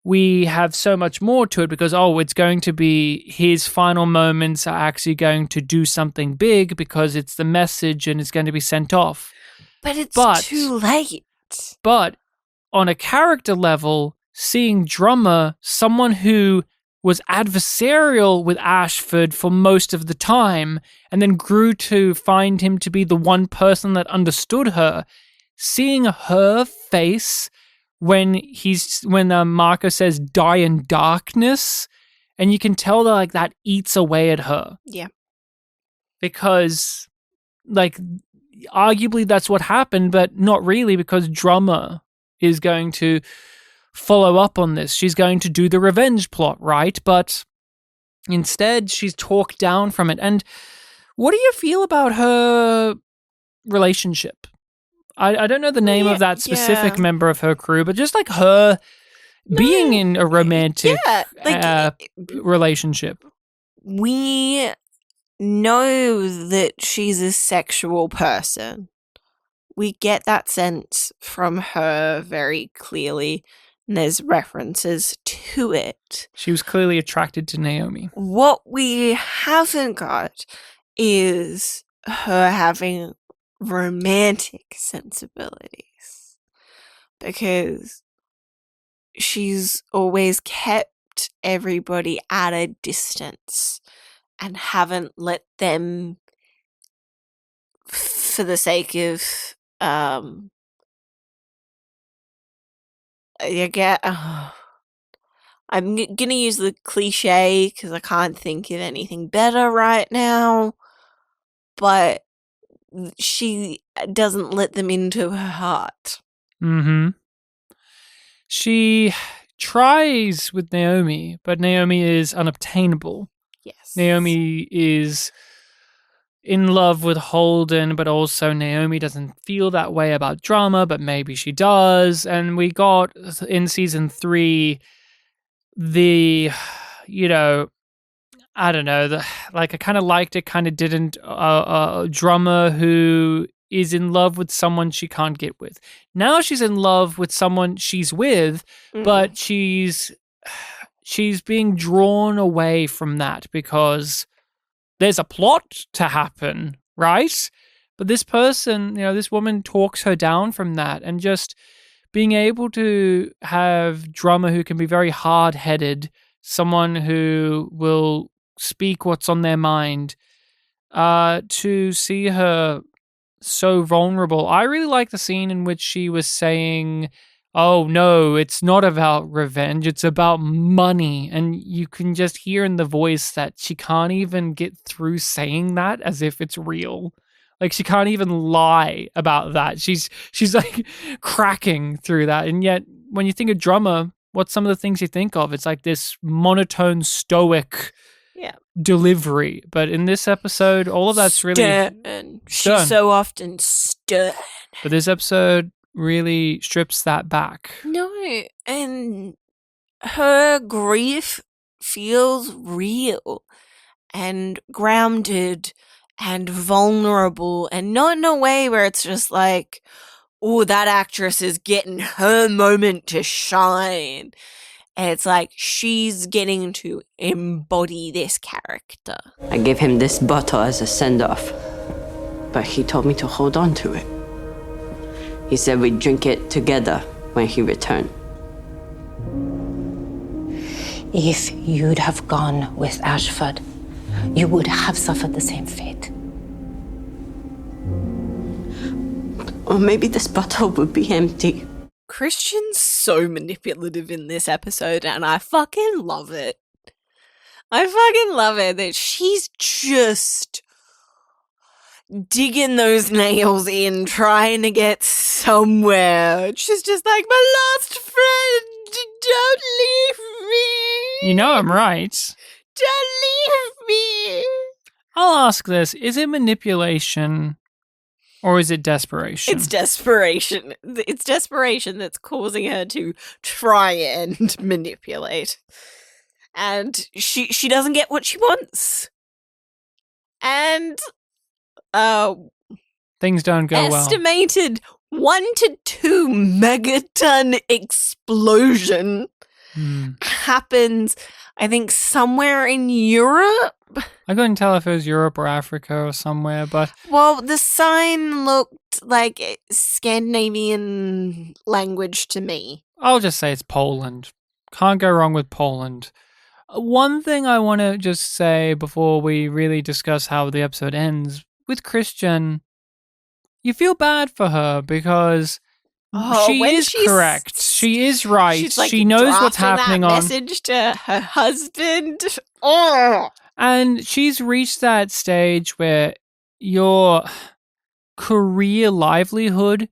we have so much more to it, because it's going to be his final moments are actually going to do something big, because it's the message and it's going to be sent off. But it's too late. But on a character level, seeing Drummer, someone who was adversarial with Ashford for most of the time, and then grew to find him to be the one person that understood her, seeing her face when Marco says die in darkness, and you can tell that that eats away at her. Yeah. Because arguably that's what happened, but not really, because Drummer is going to follow up on this. She's going to do the revenge plot, right? But instead, she's talked down from it. And what do you feel about her relationship? I don't know the name of that specific member of her crew, but just her being in a romantic relationship. We know that she's a sexual person. We get that sense from her very clearly, and there's references to it. She was clearly attracted to Naomi. What we haven't got is her having romantic sensibilities, because she's always kept everybody at a distance and haven't let them, for the sake of I'm gonna use the cliche because I can't think of anything better right now, but she doesn't let them into her heart. Mm-hmm. She tries with Naomi, but Naomi is unobtainable. Yes. Naomi is in love with Holden, but also Naomi doesn't feel that way about Drama, but maybe she does. And we got in season 3 I don't know, I kind of liked it, kind of didn't. Drummer who is in love with someone she can't get with. Now she's in love with someone she's with, but she's being drawn away from that because there's a plot to happen, right? But this person, this woman talks her down from that, and just being able to have Drummer who can be very hard-headed, someone who will speak what's on their mind, to see her so vulnerable. I really like the scene in which she was saying, oh no, it's not about revenge, it's about money. And you can just hear in the voice that she can't even get through saying that as if it's real. Like she can't even lie about that. She's like cracking through that. And yet when you think of drummer, what's some of the things you think of? It's like this monotone, stoic delivery. But in this episode, all of that's really stern. She's so often stern. But this episode really strips that back. No, and her grief feels real and grounded and vulnerable, and not in a way where it's just like, oh, that actress is getting her moment to shine. And it's like she's getting to embody this character. I gave him this bottle as a send-off, but he told me to hold on to it. He said we'd drink it together when he returned. If you'd have gone with Ashford, you would have suffered the same fate. Or maybe this bottle would be empty. Christian's so manipulative in this episode, and I fucking love it. I fucking love it that she's just digging those nails in, trying to get somewhere. She's just like, my lost friend, don't leave me. You know I'm right. Don't leave me. I'll ask this. Is it manipulation or is it desperation? It's desperation. It's desperation that's causing her to try and manipulate. And she doesn't get what she wants. And things don't go well. Estimated 1 to 2 megaton explosion happens, I think, somewhere in Europe. I couldn't tell if it was Europe or Africa or somewhere, but... Well, the sign looked like Scandinavian language to me. I'll just say it's Poland. Can't go wrong with Poland. One thing I want to just say before we really discuss how the episode ends, with Christian, you feel bad for her because she is correct. She is right. She's like she knows what's happening that message to her husband. Oh. And she's reached that stage where your career livelihood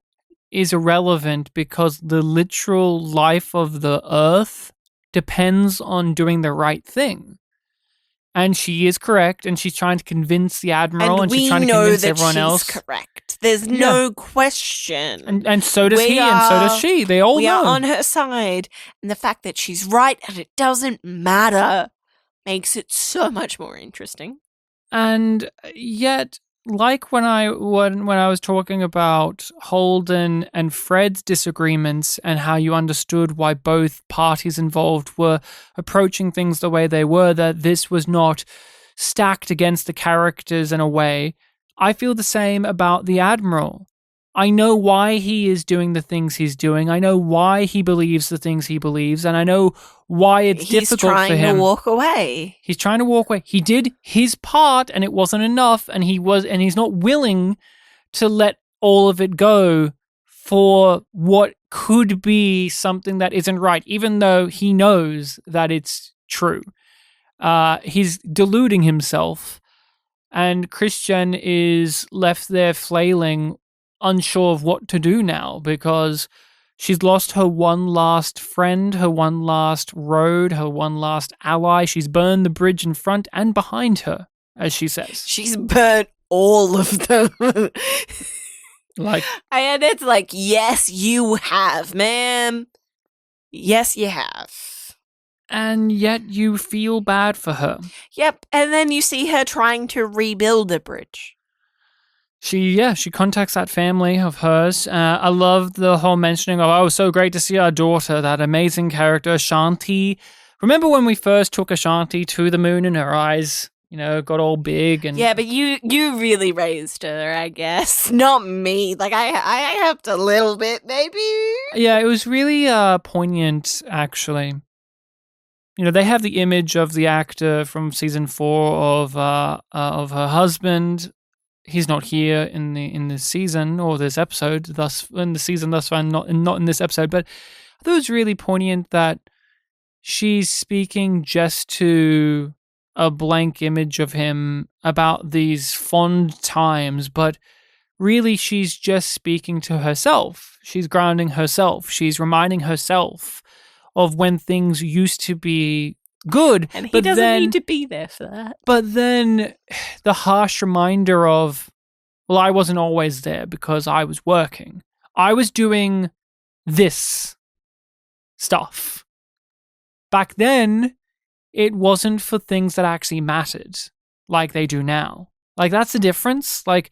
is irrelevant because the literal life of the earth depends on doing the right thing. And she is correct, and she's trying to convince the Admiral, and she's trying to convince everyone else. Correct. There's no question. And so does he, and so does she. They all know. We are on her side, and the fact that she's right and it doesn't matter makes it so much more interesting. And yet, like when I was talking about Holden and Fred's disagreements and how you understood why both parties involved were approaching things the way they were, that this was not stacked against the characters in a way, I feel the same about the Admiral. I know why he is doing the things he's doing. I know why he believes the things he believes, and I know why it's difficult for him. He's trying to walk away. He's trying to walk away. He did his part, and it wasn't enough, and he's not willing to let all of it go for what could be something that isn't right, even though he knows that it's true. He's deluding himself, and Christian is left there flailing, unsure of what to do now, because she's lost her one last friend, her one last road, her one last ally. She's burned the bridge in front and behind her, as she says. She's burnt all of them. And it's like, yes, you have, ma'am. Yes, you have. And yet you feel bad for her. Yep, and then you see her trying to rebuild the bridge. She contacts that family of hers. I love the whole mentioning of, oh, so great to see our daughter, that amazing character, Shanti. Remember when we first took Ashanti to the moon and her eyes, got all big? And yeah, but you really raised her, I guess. Not me. Like, I helped a little bit, maybe. Yeah, it was really poignant, actually. They have the image of the actor from season 4 of her husband. he's not here in this season or this episode, thus in the season thus far, not in this episode. But I thought it was really poignant that she's speaking just to a blank image of him about these fond times, but really she's just speaking to herself. She's grounding herself. She's reminding herself of when things used to be good. And he doesn't need to be there for that. But then the harsh reminder of, well, I wasn't always there because I was working. I was doing this stuff. Back then, it wasn't for things that actually mattered like they do now. Like, that's the difference. Like,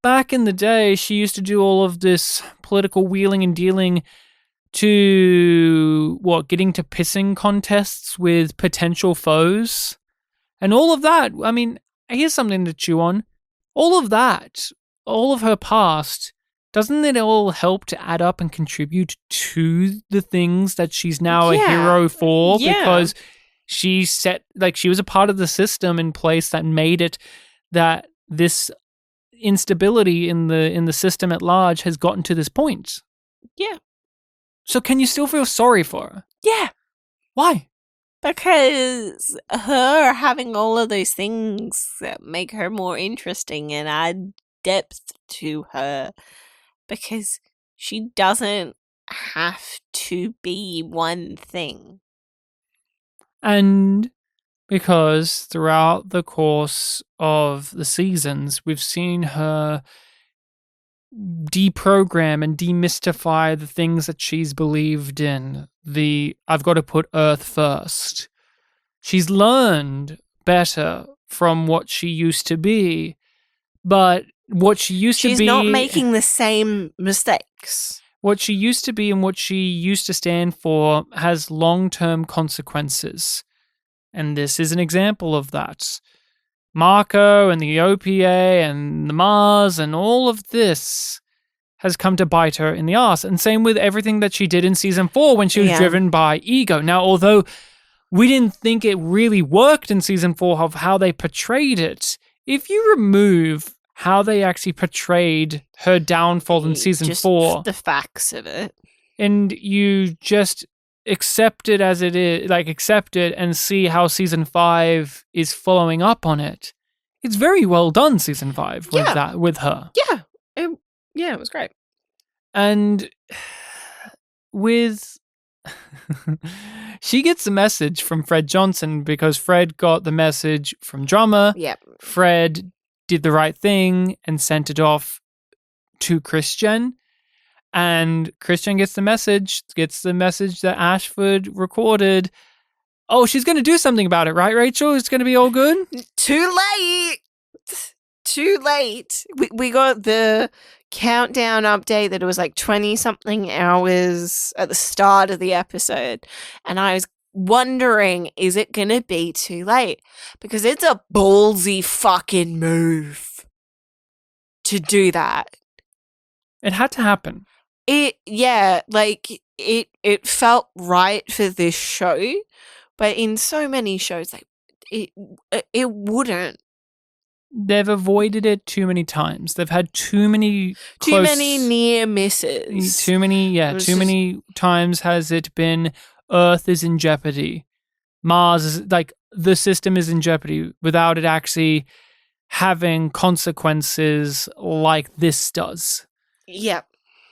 back in the day, she used to do all of this political wheeling and dealing to, getting to pissing contests with potential foes. And all of that, I mean, here's something to chew on. All of that, all of her past, doesn't it all help to add up and contribute to the things that she's now a hero for? Yeah. Because she was a part of the system in place that made it that this instability in the system at large has gotten to this point. Yeah. So can you still feel sorry for her? Yeah. Why? Because her having all of those things that make her more interesting and add depth to her, because she doesn't have to be one thing. And because throughout the course of the seasons, we've seen her deprogram and demystify the things that she's believed in. I've got to put Earth first. She's learned better from what she used to be, but what she used to be... She's not making the same mistakes. What she used to be and what she used to stand for has long-term consequences. And this is an example of that. Marco and the OPA and the Mars and all of this has come to bite her in the ass. And same with everything that she did in season 4 when she was driven by ego. Now, although we didn't think it really worked in season 4 of how they portrayed it, if you remove how they actually portrayed her downfall in season just 4, the facts of it, and you just accept it as it is, like accept it and see how season 5 is following up on it. It's very well done, season 5, with her. Yeah, it was great. And with she gets the message from Fred Johnson because Fred got the message from Drummer. Yep. Fred did the right thing and sent it off to Christian. And Christian gets the message that Ashford recorded. Oh, she's going to do something about it, right, Rachel? It's going to be all good? Too late. We got the countdown update that it was like 20-something hours at the start of the episode. And I was wondering, is it going to be too late? Because it's a ballsy fucking move to do that. It had to happen. It felt right for this show, but in so many shows, like it wouldn't. They've avoided it too many times. They've had too many near misses. Too many times has it been Earth is in jeopardy. Mars is like the system is in jeopardy without it actually having consequences like this does. Yep.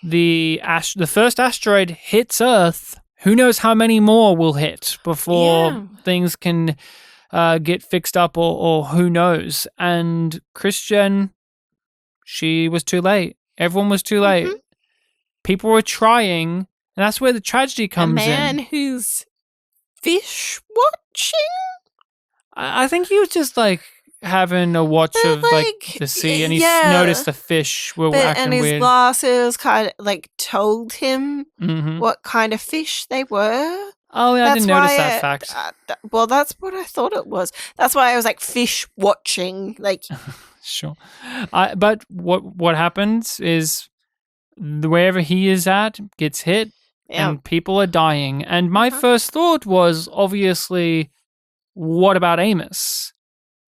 The first asteroid hits Earth. Who knows how many more will hit before things can get fixed up or who knows. And Christian, she was too late. Everyone was too late. People were trying, and that's where the tragedy comes in. A man who's fish watching? I think he was just like having a watch of like the sea, and he noticed the fish were acting and his weird. glasses kind of like told him what kind of fish they were. Oh, yeah, I didn't notice that fact. Well, that's what I thought it was. That's why I was like fish watching, like. Sure, but what happens is wherever he is at gets hit, and people are dying. And my first thought was obviously, what about Amos?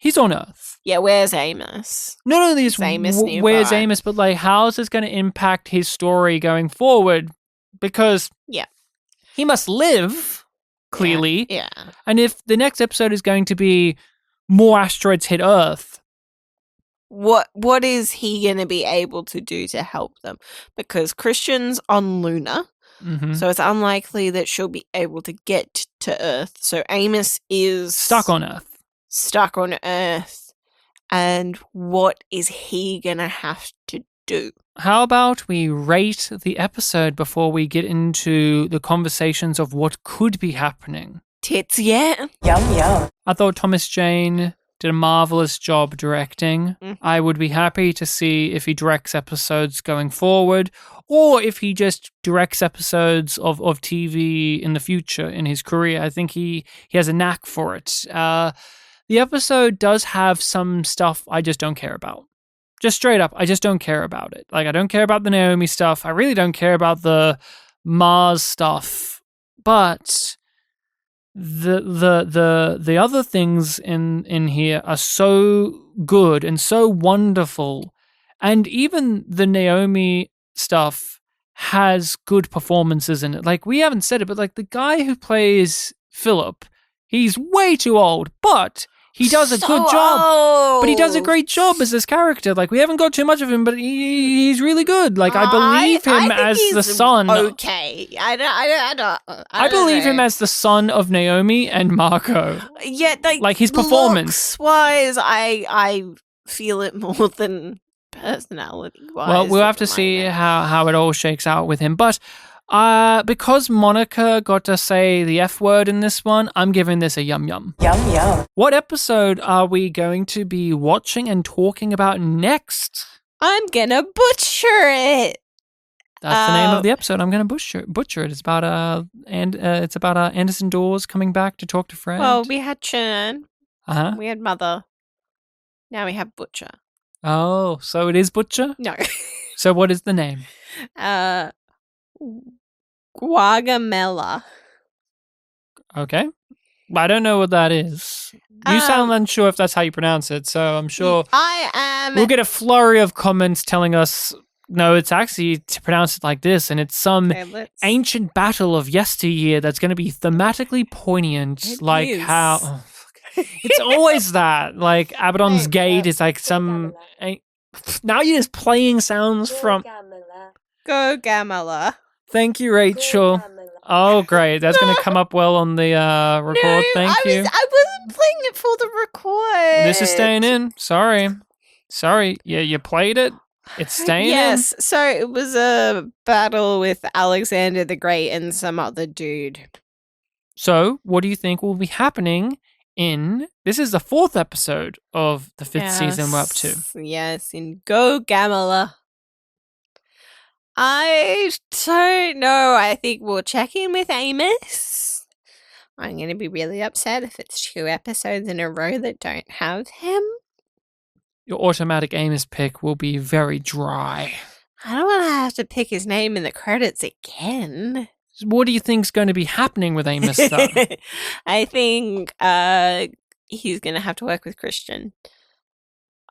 He's on Earth. Yeah, where's Amos? Not only is Amos where's nearby? Amos, but like, how is this going to impact his story going forward? Because Yeah. he must live, clearly. Yeah. And if the next episode is going to be more asteroids hit Earth, What is he going to be able to do to help them? Because Christian's on Luna, so it's unlikely that she'll be able to get to Earth. So Amos is stuck on Earth. Stuck on Earth. And what is he going to have to do? How about we rate the episode before we get into the conversations of what could be happening? Tits, yeah. Yum, yum. I thought Thomas Jane did a marvelous job directing. I would be happy to see if he directs episodes going forward, or if he just directs episodes of TV in the future in his career. I think he has a knack for it. The episode does have some stuff I just don't care about. Just straight up, I just don't care about it. Like, I don't care about the Naomi stuff. I really don't care about the Mars stuff. But the other things in here are so good and so wonderful, and even the Naomi stuff has good performances in it. Like, we haven't said it, but like the guy who plays Philip, he's way too old, but he does a good job. But he does a great job as this character. Like, we haven't got too much of him, but he's really good. Like, I believe him as the son. Okay, I believe him as the son of Naomi and Marco. Yeah, like his performance. Wise, I feel it more than personality wise. Well, we'll have to see how it all shakes out with him. But because Monica got to say the F word in this one, I'm giving this a yum yum. Yum, yum. What episode are we going to be watching and talking about next? I'm gonna butcher it. That's the name of the episode. I'm gonna butcher it. It's about Anderson Dawes coming back to talk to Fred. Well, we had Churn. Uh-huh. We had Mother. Now we have Butcher. Oh, so it is Butcher? No. So what is the name? Guagamela. Okay. I don't know what that is. You sound unsure if that's how you pronounce it, so I'm sure I am. we'll get a flurry of comments telling us, no, it's actually to pronounce it like this, and it's some ancient battle of yesteryear that's going to be thematically poignant, how... Oh, fuck. It's always that. Like, Abaddon's Gate is like some... Now you're just playing sounds from... Go Gamela. Thank you, Rachel. Oh, great. That's going to come up well on the record. Thank you. I wasn't playing it for the record. This is staying in. Sorry. Yeah, you played it. It's staying in. Yes. So it was a battle with Alexander the Great and some other dude. So what do you think will be happening in... This is the 4th episode of the 5th season we're up to. Yes, in Go Gamela. I don't know. I think we'll check in with Amos. I'm going to be really upset if it's 2 episodes in a row that don't have him. Your automatic Amos pick will be very dry. I don't want to have to pick his name in the credits again. What do you think's going to be happening with Amos, though? I think he's going to have to work with Christian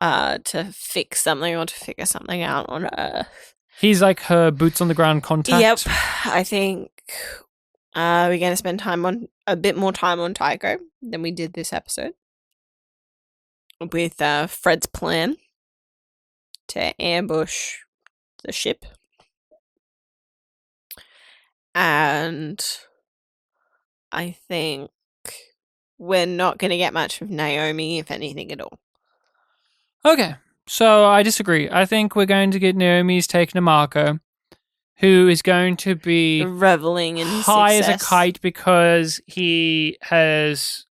to fix something or to figure something out on Earth. He's like her boots on the ground contact. Yep. I think we're going to spend a bit more time on Tycho than we did this episode. With Fred's plan to ambush the ship. And I think we're not going to get much of Naomi, if anything at all. Okay. So I disagree. I think we're going to get Naomi's taken to Marco, who is going to be reveling in high success. as a kite because he has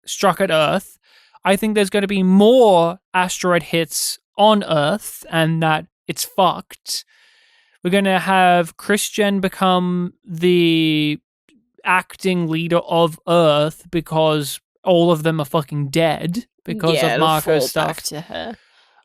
struck at Earth. I think there's going to be more asteroid hits on Earth and that it's fucked. We're going to have Christian become the acting leader of Earth because all of them are fucking dead because of Marco's stuff. Back to her.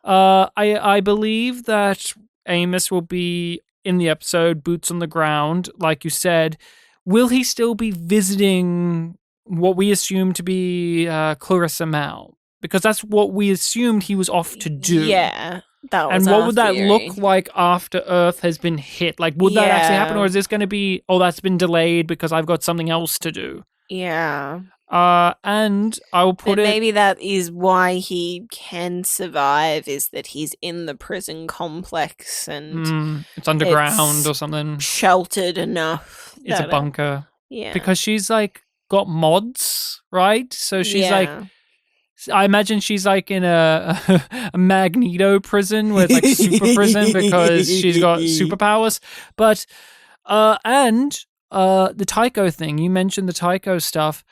I believe that Amos will be in the episode, boots on the ground, like you said. Will he still be visiting what we assume to be Clarissa Mal? Because that's what we assumed he was off to do. Yeah. That was And what our would that theory. look like after Earth has been hit? Like, would that actually happen? Or is this going to be, that's been delayed because I've got something else to do? Yeah. And I will put But it... maybe that is why he can survive, is that he's in the prison complex and it's underground it's or something. sheltered enough. It's a bunker. Yeah. Because she's, like, got mods, right? So she's, like... I imagine she's, like, in a Magneto prison where it's, like, super prison because she's got superpowers. But, the Tycho thing. You mentioned the Tycho stuff.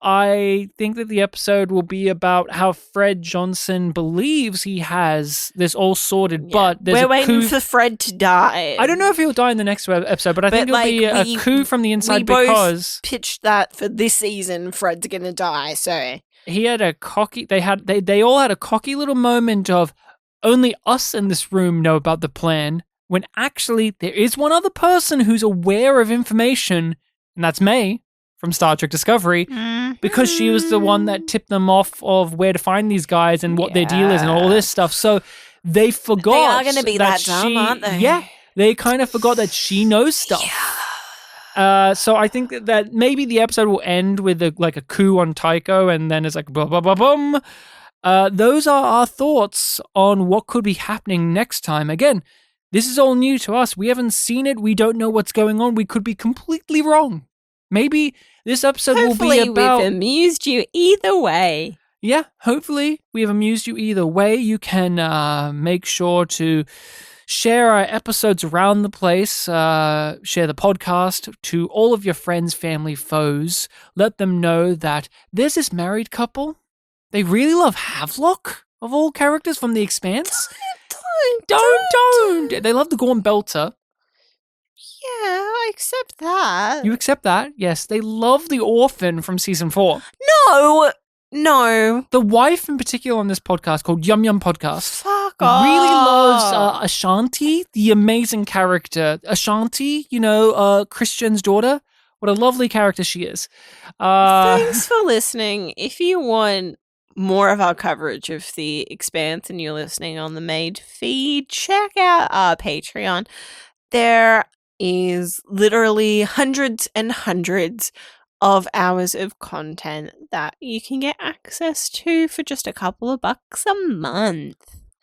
I think that the episode will be about how Fred Johnson believes he has this all sorted, but there's we're a waiting coup. for Fred to die. I don't know if he'll die in the next episode, but I think it'll be a coup from the inside we both because pitched that for this season. Fred's gonna die, so he had a cocky. They all had a cocky little moment of only us in this room know about the plan. When actually there is one other person who's aware of information, and that's May from Star Trek Discovery, because she was the one that tipped them off of where to find these guys and what their deal is and all this stuff. So they forgot. They are going to be that dumb, aren't they? Yeah, they kind of forgot that she knows stuff. So I think that maybe the episode will end with a coup on Tycho, and then it's like blah blah blah boom. Those are our thoughts on what could be happening next time. Again, this is all new to us. We haven't seen it. We don't know what's going on. We could be completely wrong. Maybe this episode will be about... we've amused you either way. Yeah, hopefully we have amused you either way. You can make sure to share our episodes around the place, share the podcast to all of your friends, family, foes. Let them know that there's this married couple. They really love Havelock, of all characters from The Expanse. Don't. They love the Gorn Belter. Yeah, I accept that. You accept that? Yes. They love the orphan from season 4. No. The wife in particular on this podcast called Podcast Fuck off. really loves Ashanti, the amazing character. Ashanti, Christian's daughter. What a lovely character she is. Thanks for listening. If you want more of our coverage of The Expanse and you're listening on the Made feed, check out our Patreon. There is literally hundreds and hundreds of hours of content that you can get access to for just a couple of bucks a month.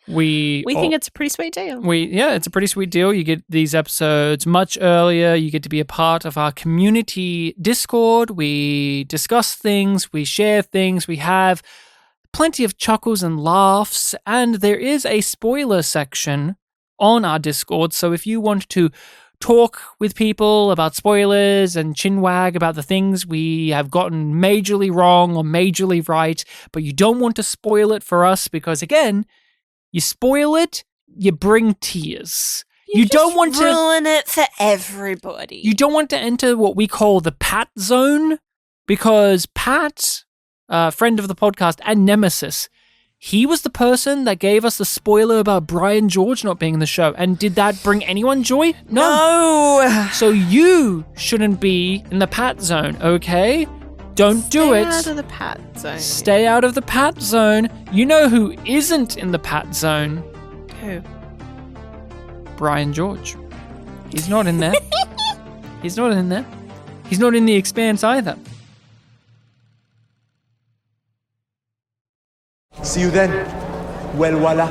We think it's a pretty sweet deal. It's a pretty sweet deal. You get these episodes much earlier. You get to be a part of our community Discord. We discuss things. We share things. We have plenty of chuckles and laughs. And there is a spoiler section on our Discord. So if you want to talk with people about spoilers and chinwag about the things we have gotten majorly wrong or majorly right, but you don't want to spoil it for us because, again, you spoil it, you bring tears. You don't want to ruin it for everybody. You don't want to enter what we call the Pat zone because Pat, friend of the podcast and nemesis, he was the person that gave us the spoiler about Brian George not being in the show. And did that bring anyone joy? No. So you shouldn't be in the Pat zone, okay? Don't do it. Stay out of the Pat zone. Stay out of the Pat zone. You know who isn't in the Pat zone? Who? Brian George. He's not in there. He's not in there. He's not in The Expanse either. See you then. Well, voila.